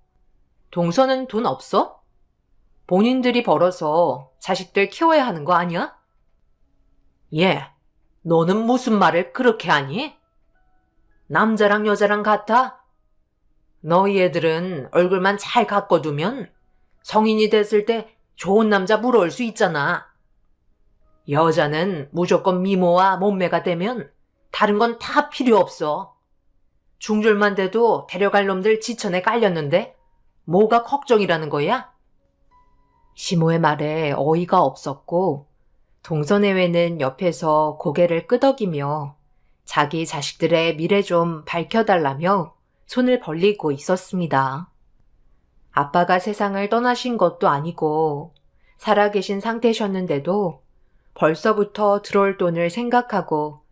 동서는 돈 없어? 본인들이 벌어서 자식들 키워야 하는 거 아니야? 예, 너는 무슨 말을 그렇게 하니? 남자랑 여자랑 같아? 너희 애들은 얼굴만 잘 가꿔두면 성인이 됐을 때 좋은 남자 물어올 수 있잖아. 여자는 무조건 미모와 몸매가 되면 다른 건 다 필요 없어. 중졸만 돼도 데려갈 놈들 지천에 깔렸는데 뭐가 걱정이라는 거야? 시모의 말에 어이가 없었고 동서내외는 옆에서 고개를 끄덕이며 자기 자식들의 미래 좀 밝혀달라며 손을 벌리고 있었습니다. 아빠가 세상을 떠나신 것도 아니고 살아계신 상태셨는데도 벌써부터 들어올 돈을 생각하고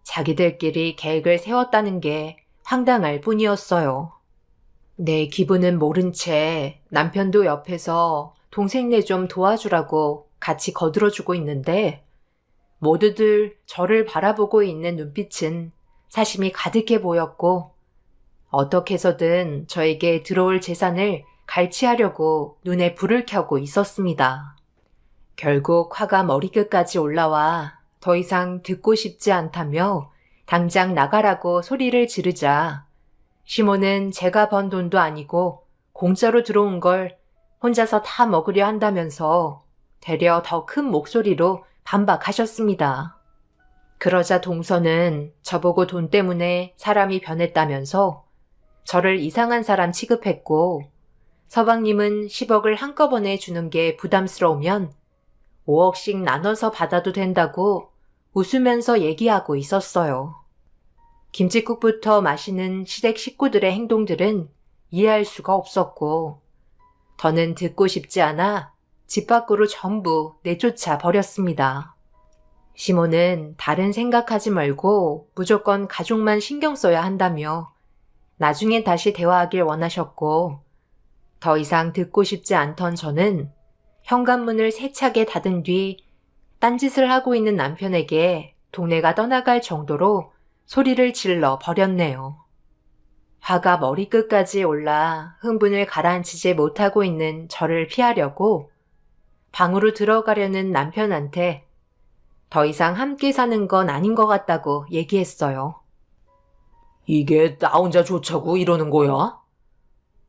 자기들끼리 계획을 세웠다는 게 황당할 뿐이었어요. 내 기분은 모른 채 남편도 옆에서 동생네 좀 도와주라고 같이 거들어주고 있는데 모두들 저를 바라보고 있는 눈빛은 사심이 가득해 보였고 어떻게 해서든 저에게 들어올 재산을 갈취하려고 눈에 불을 켜고 있었습니다. 결국 화가 머리끝까지 올라와 더 이상 듣고 싶지 않다며 당장 나가라고 소리를 지르자 시몬은 제가 번 돈도 아니고 공짜로 들어온 걸 혼자서 다 먹으려 한다면서 되려 더 큰 목소리로 반박하셨습니다. 그러자 동서는 저보고 돈 때문에 사람이 변했다면서 저를 이상한 사람 취급했고 서방님은 10억을 한꺼번에 주는 게 부담스러우면 5억씩 나눠서 받아도 된다고 웃으면서 얘기하고 있었어요. 김칫국부터 마시는 시댁 식구들의 행동들은 이해할 수가 없었고 더는 듣고 싶지 않아 집 밖으로 전부 내쫓아 버렸습니다. 시몬은 다른 생각하지 말고 무조건 가족만 신경 써야 한다며 나중에 다시 대화하길 원하셨고 더 이상 듣고 싶지 않던 저는 현관문을 세차게 닫은 뒤 딴짓을 하고 있는 남편에게 동네가 떠나갈 정도로 소리를 질러 버렸네요. 화가 머리끝까지 올라 흥분을 가라앉히지 못하고 있는 저를 피하려고 방으로 들어가려는 남편한테 더 이상 함께 사는 건 아닌 것 같다고 얘기했어요. 이게 나 혼자 좋자고 이러는 거야?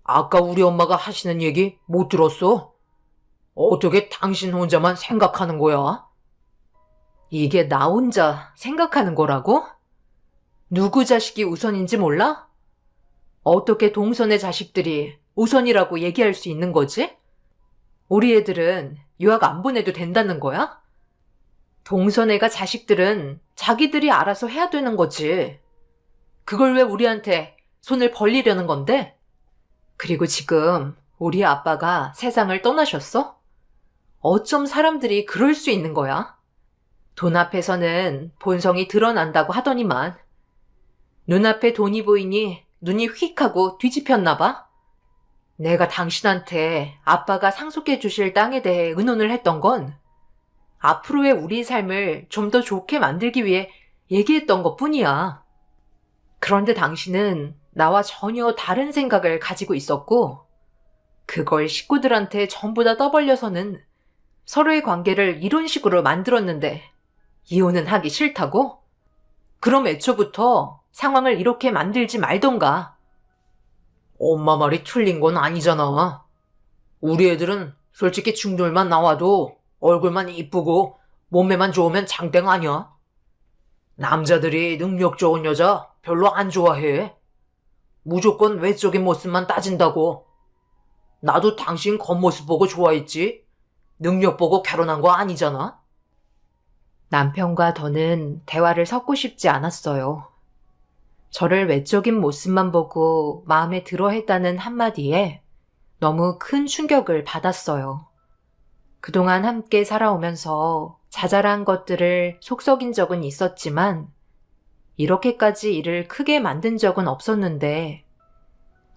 아까 우리 엄마가 하시는 얘기 못 들었어? 어떻게 당신 혼자만 생각하는 거야? 이게 나 혼자 생각하는 거라고? 누구 자식이 우선인지 몰라? 어떻게 동선의 자식들이 우선이라고 얘기할 수 있는 거지? 우리 애들은 유학 안 보내도 된다는 거야? 동선애가 자식들은 자기들이 알아서 해야 되는 거지. 그걸 왜 우리한테 손을 벌리려는 건데? 그리고 지금 우리 아빠가 세상을 떠나셨어? 어쩜 사람들이 그럴 수 있는 거야? 돈 앞에서는 본성이 드러난다고 하더니만 눈앞에 돈이 보이니 눈이 휙 하고 뒤집혔나 봐? 내가 당신한테 아빠가 상속해 주실 땅에 대해 의논을 했던 건 앞으로의 우리 삶을 좀 더 좋게 만들기 위해 얘기했던 것 뿐이야. 그런데 당신은 나와 전혀 다른 생각을 가지고 있었고 그걸 식구들한테 전부 다 떠벌려서는 서로의 관계를 이런 식으로 만들었는데 이혼은 하기 싫다고? 그럼 애초부터 상황을 이렇게 만들지 말던가. 엄마 말이 틀린 건 아니잖아. 우리 애들은 솔직히 충돌만 나와도 얼굴만 이쁘고 몸매만 좋으면 장땡 아니야. 남자들이 능력 좋은 여자 별로 안 좋아해. 무조건 외적인 모습만 따진다고. 나도 당신 겉모습 보고 좋아했지. 능력 보고 결혼한 거 아니잖아. 남편과 더는 대화를 섞고 싶지 않았어요. 저를 외적인 모습만 보고 마음에 들어 했다는 한마디에 너무 큰 충격을 받았어요. 그동안 함께 살아오면서 자잘한 것들을 속썩인 적은 있었지만 이렇게까지 일을 크게 만든 적은 없었는데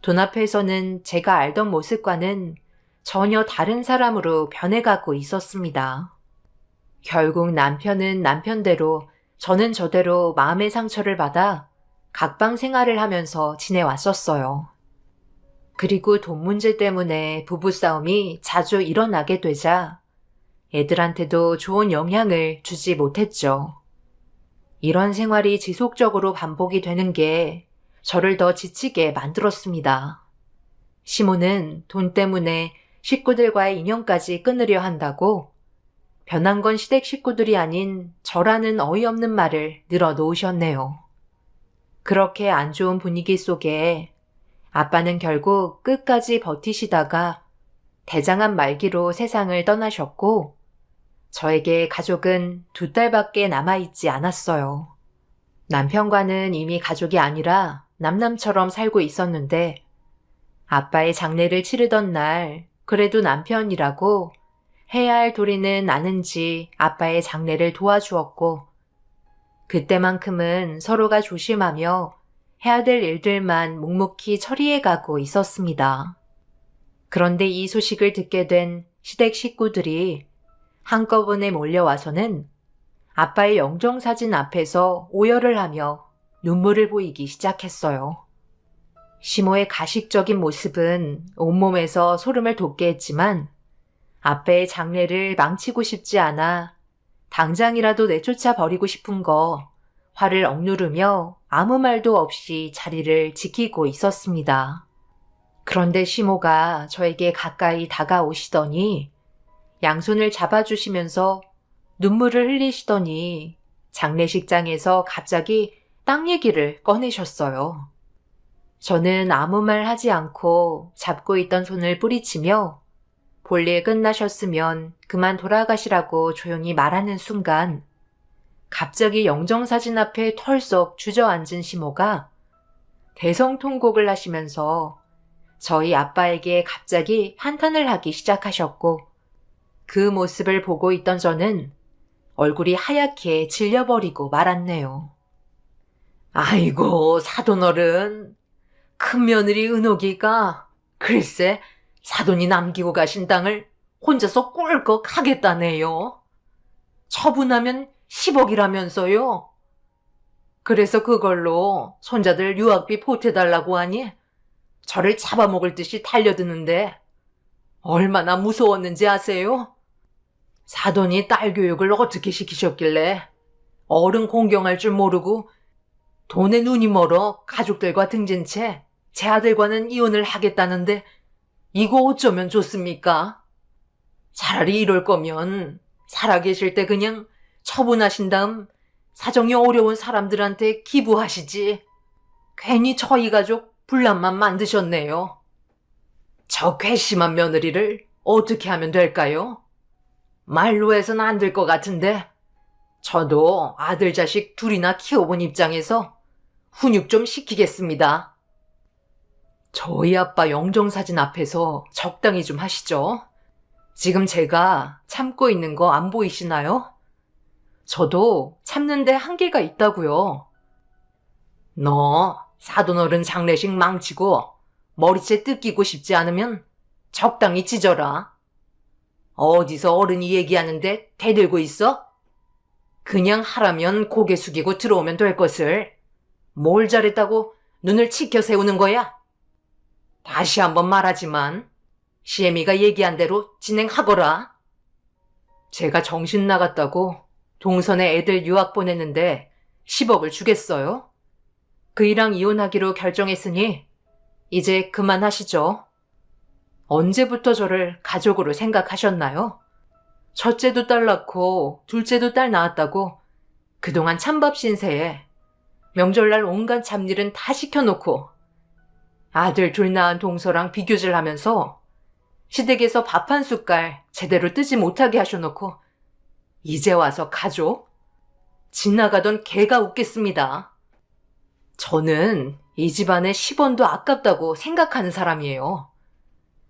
돈 앞에서는 제가 알던 모습과는 전혀 다른 사람으로 변해가고 있었습니다. 결국 남편은 남편대로 저는 저대로 마음의 상처를 받아 각방 생활을 하면서 지내왔었어요. 그리고 돈 문제 때문에 부부싸움이 자주 일어나게 되자 애들한테도 좋은 영향을 주지 못했죠. 이런 생활이 지속적으로 반복이 되는 게 저를 더 지치게 만들었습니다. 시몬은 돈 때문에 식구들과의 인연까지 끊으려 한다고 변한 건 시댁 식구들이 아닌 저라는 어이없는 말을 늘어놓으셨네요. 그렇게 안 좋은 분위기 속에 아빠는 결국 끝까지 버티시다가 대장암 말기로 세상을 떠나셨고 저에게 가족은 2딸밖에 남아있지 않았어요. 남편과는 이미 가족이 아니라 남남처럼 살고 있었는데 아빠의 장례를 치르던 날 그래도 남편이라고 해야 할 도리는 아는지 아빠의 장례를 도와주었고, 그때만큼은 서로가 조심하며 해야 될 일들만 묵묵히 처리해가고 있었습니다. 그런데 이 소식을 듣게 된 시댁 식구들이 한꺼번에 몰려와서는 아빠의 영정사진 앞에서 오열을 하며 눈물을 보이기 시작했어요. 시모의 가식적인 모습은 온몸에서 소름을 돋게 했지만 아빠의 장례를 망치고 싶지 않아 당장이라도 내쫓아 버리고 싶은 거 화를 억누르며 아무 말도 없이 자리를 지키고 있었습니다. 그런데 시모가 저에게 가까이 다가오시더니 양손을 잡아주시면서 눈물을 흘리시더니 장례식장에서 갑자기 땅 얘기를 꺼내셨어요. 저는 아무 말 하지 않고 잡고 있던 손을 뿌리치며 볼일 끝나셨으면 그만 돌아가시라고 조용히 말하는 순간 갑자기 영정사진 앞에 털썩 주저앉은 시모가 대성통곡을 하시면서 저희 아빠에게 갑자기 한탄을 하기 시작하셨고 그 모습을 보고 있던 저는 얼굴이 하얗게 질려버리고 말았네요. 아이고, 사돈어른. 큰며느리 은옥이가 글쎄 사돈이 남기고 가신 땅을 혼자서 꿀꺽 하겠다네요. 처분하면 10억이라면서요. 그래서 그걸로 손자들 유학비 보태달라고 하니 저를 잡아먹을 듯이 달려드는데 얼마나 무서웠는지 아세요? 사돈이 딸 교육을 어떻게 시키셨길래 어른 공경할 줄 모르고 돈에 눈이 멀어 가족들과 등진 채 제 아들과는 이혼을 하겠다는데 이거 어쩌면 좋습니까? 차라리 이럴 거면 살아계실 때 그냥 처분하신 다음 사정이 어려운 사람들한테 기부하시지. 괜히 저희 가족 분란만 만드셨네요. 저 괘씸한 며느리를 어떻게 하면 될까요? 말로 해서는 안 될 것 같은데 저도 아들 자식 둘이나 키워본 입장에서 훈육 좀 시키겠습니다. 저희 아빠 영정사진 앞에서 적당히 좀 하시죠. 지금 제가 참고 있는 거 안 보이시나요? 저도 참는데 한계가 있다고요. 너 사돈어른 장례식 망치고 머리채 뜯기고 싶지 않으면 적당히 찢어라. 어디서 어른이 얘기하는데 대들고 있어? 그냥 하라면 고개 숙이고 들어오면 될 것을 뭘 잘했다고 눈을 치켜 세우는 거야? 다시 한번 말하지만 시애미가 얘기한 대로 진행하거라. 제가 정신 나갔다고 동선에 애들 유학 보냈는데 10억을 주겠어요? 그이랑 이혼하기로 결정했으니 이제 그만하시죠. 언제부터 저를 가족으로 생각하셨나요? 첫째도 딸 낳고 둘째도 딸 낳았다고 그동안 찬밥 신세에 명절날 온갖 잡일은 다 시켜놓고 아들 둘 낳은 동서랑 비교질 하면서 시댁에서 밥 한 숟갈 제대로 뜨지 못하게 하셔놓고 이제 와서 가족? 지나가던 개가 웃겠습니다. 저는 이 집안에 10원도 아깝다고 생각하는 사람이에요.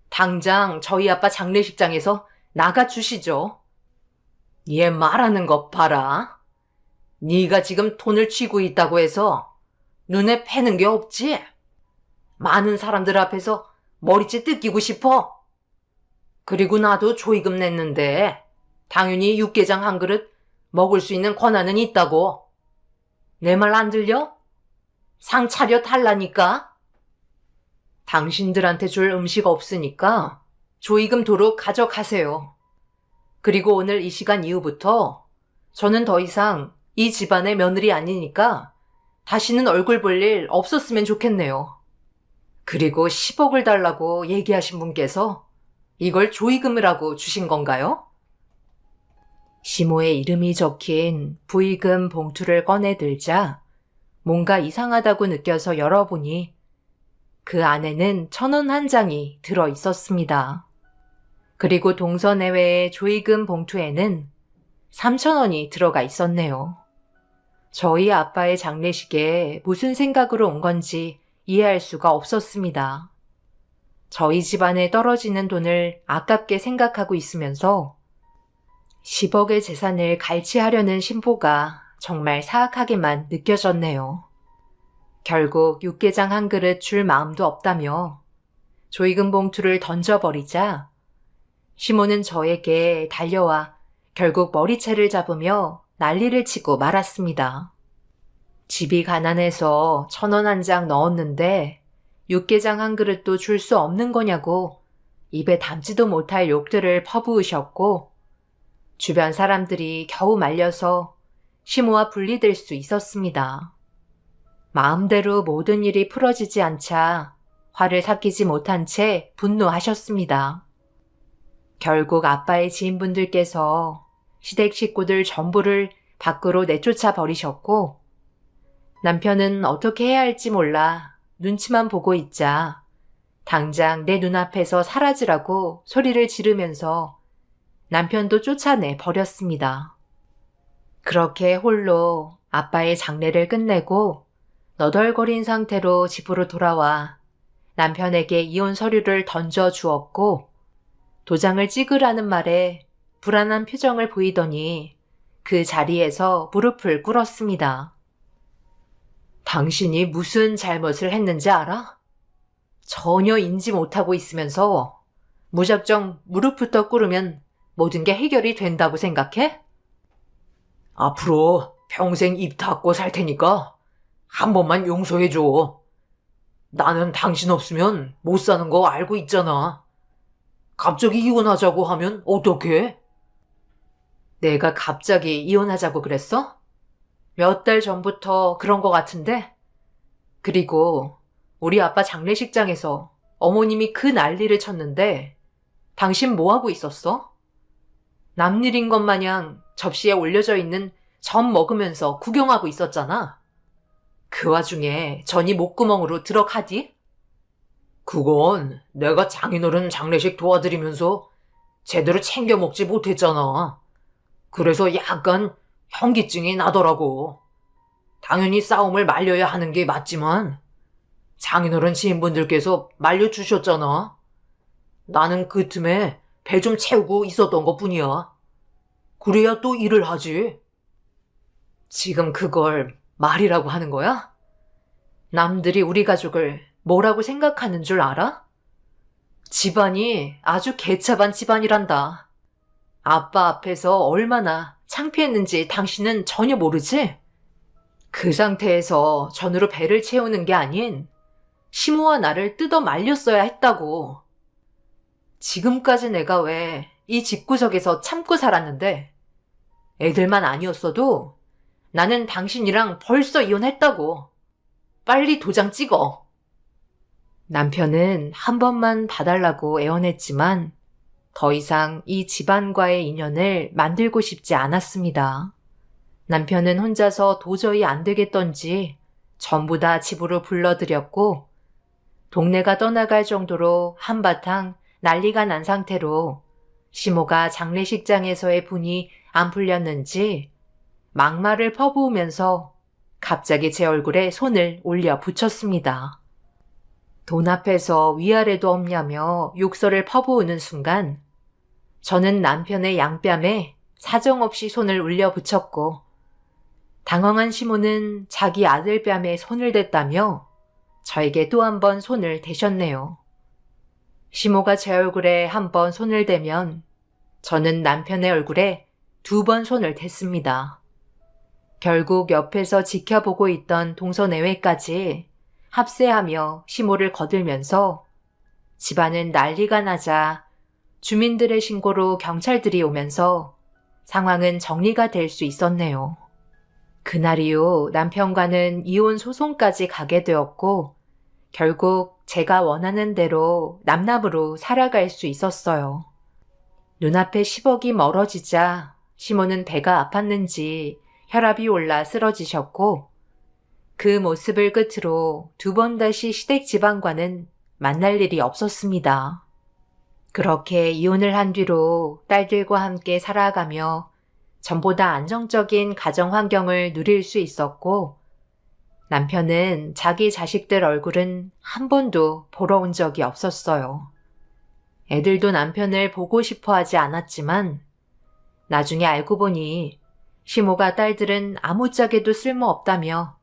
당장 저희 아빠 장례식장에서 나가주시죠. 얘 말하는 것 봐라. 네가 지금 돈을 쥐고 있다고 해서 눈에 패는 게 없지? 많은 사람들 앞에서 머리채 뜯기고 싶어? 그리고 나도 조의금 냈는데 당연히 육개장 한 그릇 먹을 수 있는 권한은 있다고. 내 말 안 들려? 상 차려 달라니까? 당신들한테 줄 음식 없으니까 조의금 도로 가져가세요. 그리고 오늘 이 시간 이후부터 저는 더 이상 이 집안의 며느리 아니니까 다시는 얼굴 볼 일 없었으면 좋겠네요. 그리고 10억을 달라고 얘기하신 분께서 이걸 조의금이라고 주신 건가요? 시모의 이름이 적힌 부의금 봉투를 꺼내들자 뭔가 이상하다고 느껴서 열어보니 그 안에는 1,000원 한 장이 들어 있었습니다. 그리고 동서 내외의 조의금 봉투에는 3,000원이 들어가 있었네요. 저희 아빠의 장례식에 무슨 생각으로 온 건지 이해할 수가 없었습니다. 저희 집안에 떨어지는 돈을 아깝게 생각하고 있으면서 10억의 재산을 갈취하려는 신보가 정말 사악하게만 느껴졌네요. 결국 육개장 한 그릇 줄 마음도 없다며 조이금 봉투를 던져버리자 시모는 저에게 달려와 결국 머리채를 잡으며 난리를 치고 말았습니다. 집이 가난해서 1,000원 한 장 넣었는데 육개장 한 그릇도 줄 수 없는 거냐고 입에 담지도 못할 욕들을 퍼부으셨고 주변 사람들이 겨우 말려서 시모와 분리될 수 있었습니다. 마음대로 모든 일이 풀어지지 않자 화를 삭히지 못한 채 분노하셨습니다. 결국 아빠의 지인분들께서 시댁 식구들 전부를 밖으로 내쫓아 버리셨고 남편은 어떻게 해야 할지 몰라 눈치만 보고 있자 당장 내 눈앞에서 사라지라고 소리를 지르면서 남편도 쫓아내 버렸습니다. 그렇게 홀로 아빠의 장례를 끝내고 너덜거린 상태로 집으로 돌아와 남편에게 이혼 서류를 던져 주었고 도장을 찍으라는 말에 불안한 표정을 보이더니 그 자리에서 무릎을 꿇었습니다. 당신이 무슨 잘못을 했는지 알아? 전혀 인지 못하고 있으면서 무작정 무릎부터 꿇으면 모든 게 해결이 된다고 생각해? 앞으로 평생 입 닫고 살 테니까 한 번만 용서해줘. 나는 당신 없으면 못 사는 거 알고 있잖아. 갑자기 이혼하자고 하면 어떡해? 내가 갑자기 이혼하자고 그랬어? 몇 달 전부터 그런 거 같은데? 그리고 우리 아빠 장례식장에서 어머님이 그 난리를 쳤는데 당신 뭐하고 있었어? 남일인 것 마냥 접시에 올려져 있는 전 먹으면서 구경하고 있었잖아. 그 와중에 전이 목구멍으로 들어가디? 그건 내가 장인어른 장례식 도와드리면서 제대로 챙겨 먹지 못했잖아. 그래서 약간 현기증이 나더라고. 당연히 싸움을 말려야 하는 게 맞지만 장인어른 지인분들께서 말려주셨잖아. 나는 그 틈에 배 좀 채우고 있었던 것뿐이야. 그래야 또 일을 하지. 지금 그걸 말이라고 하는 거야? 남들이 우리 가족을 뭐라고 생각하는 줄 알아? 집안이 아주 개차반 집안이란다. 아빠 앞에서 얼마나 창피했는지 당신은 전혀 모르지? 그 상태에서 전으로 배를 채우는 게 아닌 시모와 나를 뜯어 말렸어야 했다고. 지금까지 내가 왜 이 집구석에서 참고 살았는데 애들만 아니었어도 나는 당신이랑 벌써 이혼했다고. 빨리 도장 찍어. 남편은 한 번만 봐달라고 애원했지만 더 이상 이 집안과의 인연을 만들고 싶지 않았습니다. 남편은 혼자서 도저히 안 되겠던지 전부 다 집으로 불러들였고 동네가 떠나갈 정도로 한바탕 난리가 난 상태로 시모가 장례식장에서의 분이 안 풀렸는지 막말을 퍼부으면서 갑자기 제 얼굴에 손을 올려 붙였습니다. 돈 앞에서 위아래도 없냐며 욕설을 퍼부으는 순간 저는 남편의 양뺨에 사정없이 손을 올려 붙였고 당황한 시모는 자기 아들 뺨에 손을 댔다며 저에게 또 한 번 손을 대셨네요. 시모가 제 얼굴에 한 번 손을 대면 저는 남편의 얼굴에 2번 손을 댔습니다. 결국 옆에서 지켜보고 있던 동서내외까지 합세하며 시모를 거들면서 집안은 난리가 나자 주민들의 신고로 경찰들이 오면서 상황은 정리가 될 수 있었네요. 그날 이후 남편과는 이혼 소송까지 가게 되었고 결국 제가 원하는 대로 남남으로 살아갈 수 있었어요. 눈앞에 10억이 멀어지자 시모는 배가 아팠는지 혈압이 올라 쓰러지셨고 그 모습을 끝으로 2번 다시 시댁 집안과는 만날 일이 없었습니다. 그렇게 이혼을 한 뒤로 딸들과 함께 살아가며 전보다 안정적인 가정 환경을 누릴 수 있었고 남편은 자기 자식들 얼굴은 한 번도 보러 온 적이 없었어요. 애들도 남편을 보고 싶어 하지 않았지만 나중에 알고 보니 시모가 딸들은 아무짝에도 쓸모없다며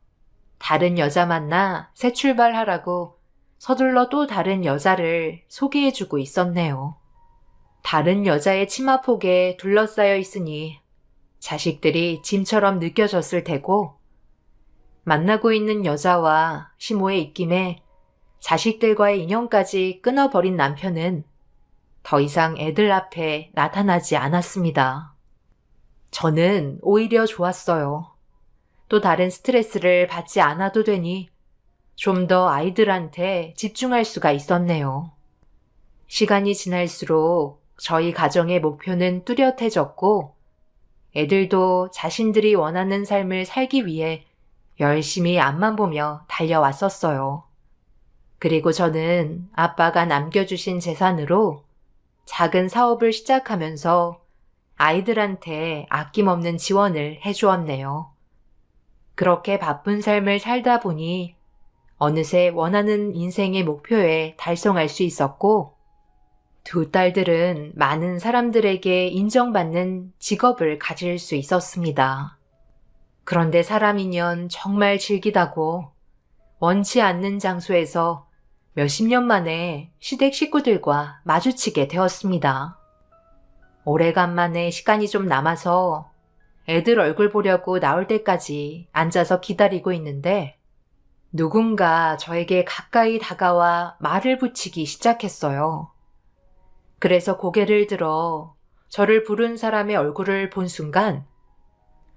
다른 여자 만나 새 출발하라고 서둘러 또 다른 여자를 소개해주고 있었네요. 다른 여자의 치마폭에 둘러싸여 있으니 자식들이 짐처럼 느껴졌을 테고 만나고 있는 여자와 시모의 입김에 자식들과의 인연까지 끊어버린 남편은 더 이상 애들 앞에 나타나지 않았습니다. 저는 오히려 좋았어요. 또 다른 스트레스를 받지 않아도 되니 좀 더 아이들한테 집중할 수가 있었네요. 시간이 지날수록 저희 가정의 목표는 뚜렷해졌고 애들도 자신들이 원하는 삶을 살기 위해 열심히 앞만 보며 달려왔었어요. 그리고 저는 아빠가 남겨주신 재산으로 작은 사업을 시작하면서 아이들한테 아낌없는 지원을 해주었네요. 그렇게 바쁜 삶을 살다 보니 어느새 원하는 인생의 목표에 달성할 수 있었고 두 딸들은 많은 사람들에게 인정받는 직업을 가질 수 있었습니다. 그런데 사람이면 정말 질기다고 원치 않는 장소에서 몇십 년 만에 시댁 식구들과 마주치게 되었습니다. 오래간만에 시간이 좀 남아서 애들 얼굴 보려고 나올 때까지 앉아서 기다리고 있는데 누군가 저에게 가까이 다가와 말을 붙이기 시작했어요. 그래서 고개를 들어 저를 부른 사람의 얼굴을 본 순간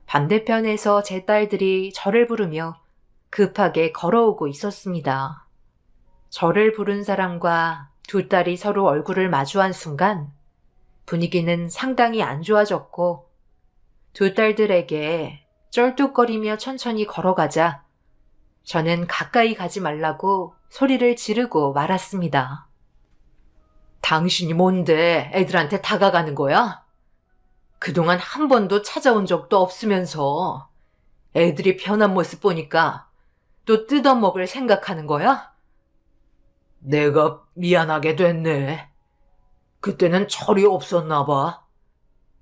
반대편에서 제 딸들이 저를 부르며 급하게 걸어오고 있었습니다. 저를 부른 사람과 두 딸이 서로 얼굴을 마주한 순간 분위기는 상당히 안 좋아졌고 두 딸들에게 쩔뚝거리며 천천히 걸어가자 저는 가까이 가지 말라고 소리를 지르고 말았습니다. 당신이 뭔데 애들한테 다가가는 거야? 그동안 한 번도 찾아온 적도 없으면서 애들이 변한 모습 보니까 또 뜯어먹을 생각하는 거야? 내가 미안하게 됐네. 그때는 철이 없었나 봐.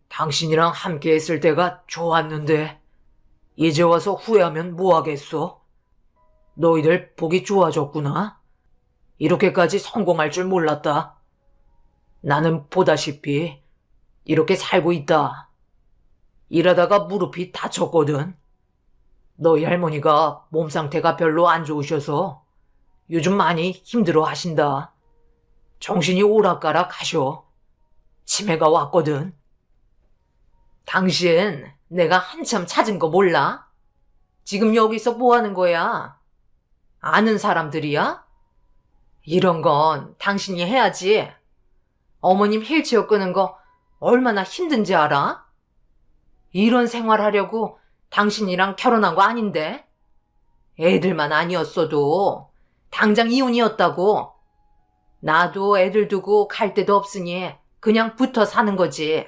당신이랑 함께 했을 때가 좋았는데 이제 와서 후회하면 뭐하겠어? 너희들 보기 좋아졌구나. 이렇게까지 성공할 줄 몰랐다. 나는 보다시피 이렇게 살고 있다. 일하다가 무릎이 다쳤거든. 너희 할머니가 몸 상태가 별로 안 좋으셔서 요즘 많이 힘들어 하신다. 정신이 오락가락 하셔. 치매가 왔거든. 당신 내가 한참 찾은 거 몰라? 지금 여기서 뭐 하는 거야? 아는 사람들이야? 이런 건 당신이 해야지. 어머님 휠체어 끄는 거 얼마나 힘든지 알아? 이런 생활 하려고 당신이랑 결혼한 거 아닌데? 애들만 아니었어도 당장 이혼이었다고. 나도 애들 두고 갈 데도 없으니 그냥 붙어 사는 거지.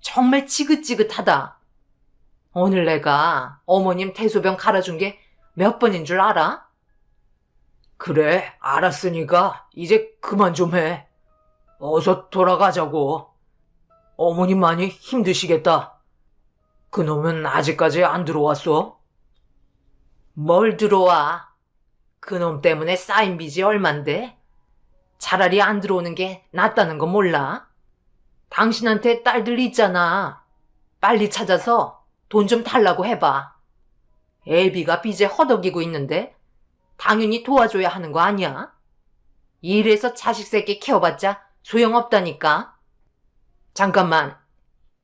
정말 지긋지긋하다. 오늘 내가 어머님 대소변 갈아준 게 몇 번인 줄 알아? 그래, 알았으니까 이제 그만 좀 해. 어서 돌아가자고. 어머님 많이 힘드시겠다. 그놈은 아직까지 안 들어왔어? 뭘 들어와? 그놈 때문에 쌓인 빚이 얼만데? 차라리 안 들어오는 게 낫다는 거 몰라? 당신한테 딸들 있잖아. 빨리 찾아서 돈 좀 달라고 해봐. 애비가 빚에 허덕이고 있는데 당연히 도와줘야 하는 거 아니야? 이래서 자식 새끼 키워봤자 소용없다니까. 잠깐만,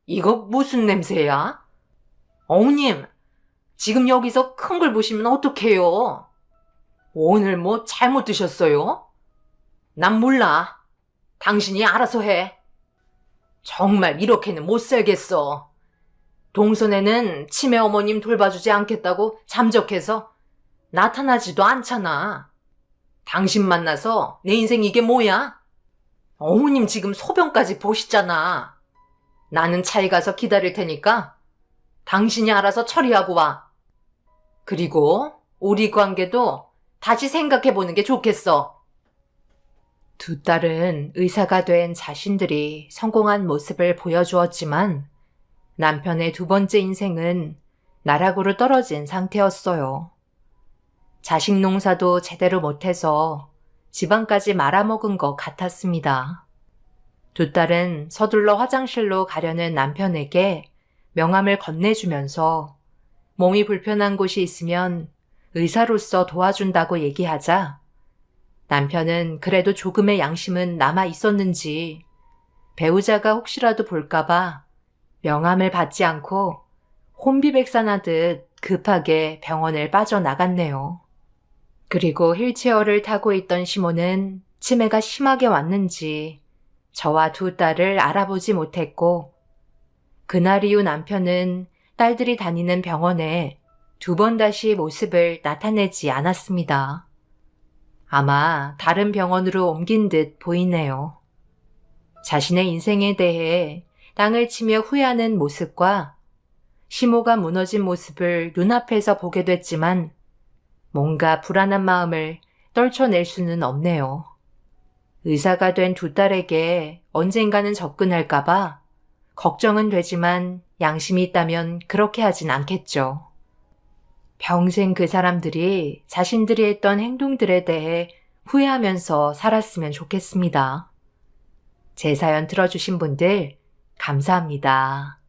이거 무슨 냄새야? 어머님, 지금 여기서 큰 걸 보시면 어떡해요? 오늘 뭐 잘못 드셨어요? 난 몰라. 당신이 알아서 해. 정말 이렇게는 못 살겠어. 동선에는 치매 어머님 돌봐주지 않겠다고 잠적해서 나타나지도 않잖아. 당신 만나서 내 인생 이게 뭐야? 어머님 지금 소변까지 보시잖아. 나는 차에 가서 기다릴 테니까 당신이 알아서 처리하고 와. 그리고 우리 관계도 다시 생각해보는 게 좋겠어. 두 딸은 의사가 된 자신들이 성공한 모습을 보여주었지만 남편의 두 번째 인생은 나락으로 떨어진 상태였어요. 자식 농사도 제대로 못해서 집안까지 말아먹은 것 같았습니다. 두 딸은 서둘러 화장실로 가려는 남편에게 명함을 건네주면서 몸이 불편한 곳이 있으면 의사로서 도와준다고 얘기하자 남편은 그래도 조금의 양심은 남아 있었는지 배우자가 혹시라도 볼까봐 명함을 받지 않고 혼비백산하듯 급하게 병원을 빠져나갔네요. 그리고 휠체어를 타고 있던 시모는 치매가 심하게 왔는지 저와 두 딸을 알아보지 못했고 그날 이후 남편은 딸들이 다니는 병원에 두 번 다시 모습을 나타내지 않았습니다. 아마 다른 병원으로 옮긴 듯 보이네요. 자신의 인생에 대해 땅을 치며 후회하는 모습과 시모가 무너진 모습을 눈앞에서 보게 됐지만 뭔가 불안한 마음을 떨쳐낼 수는 없네요. 의사가 된 두 딸에게 언젠가는 접근할까봐 걱정은 되지만 양심이 있다면 그렇게 하진 않겠죠. 평생 그 사람들이 자신들이 했던 행동들에 대해 후회하면서 살았으면 좋겠습니다. 제 사연 들어주신 분들 감사합니다.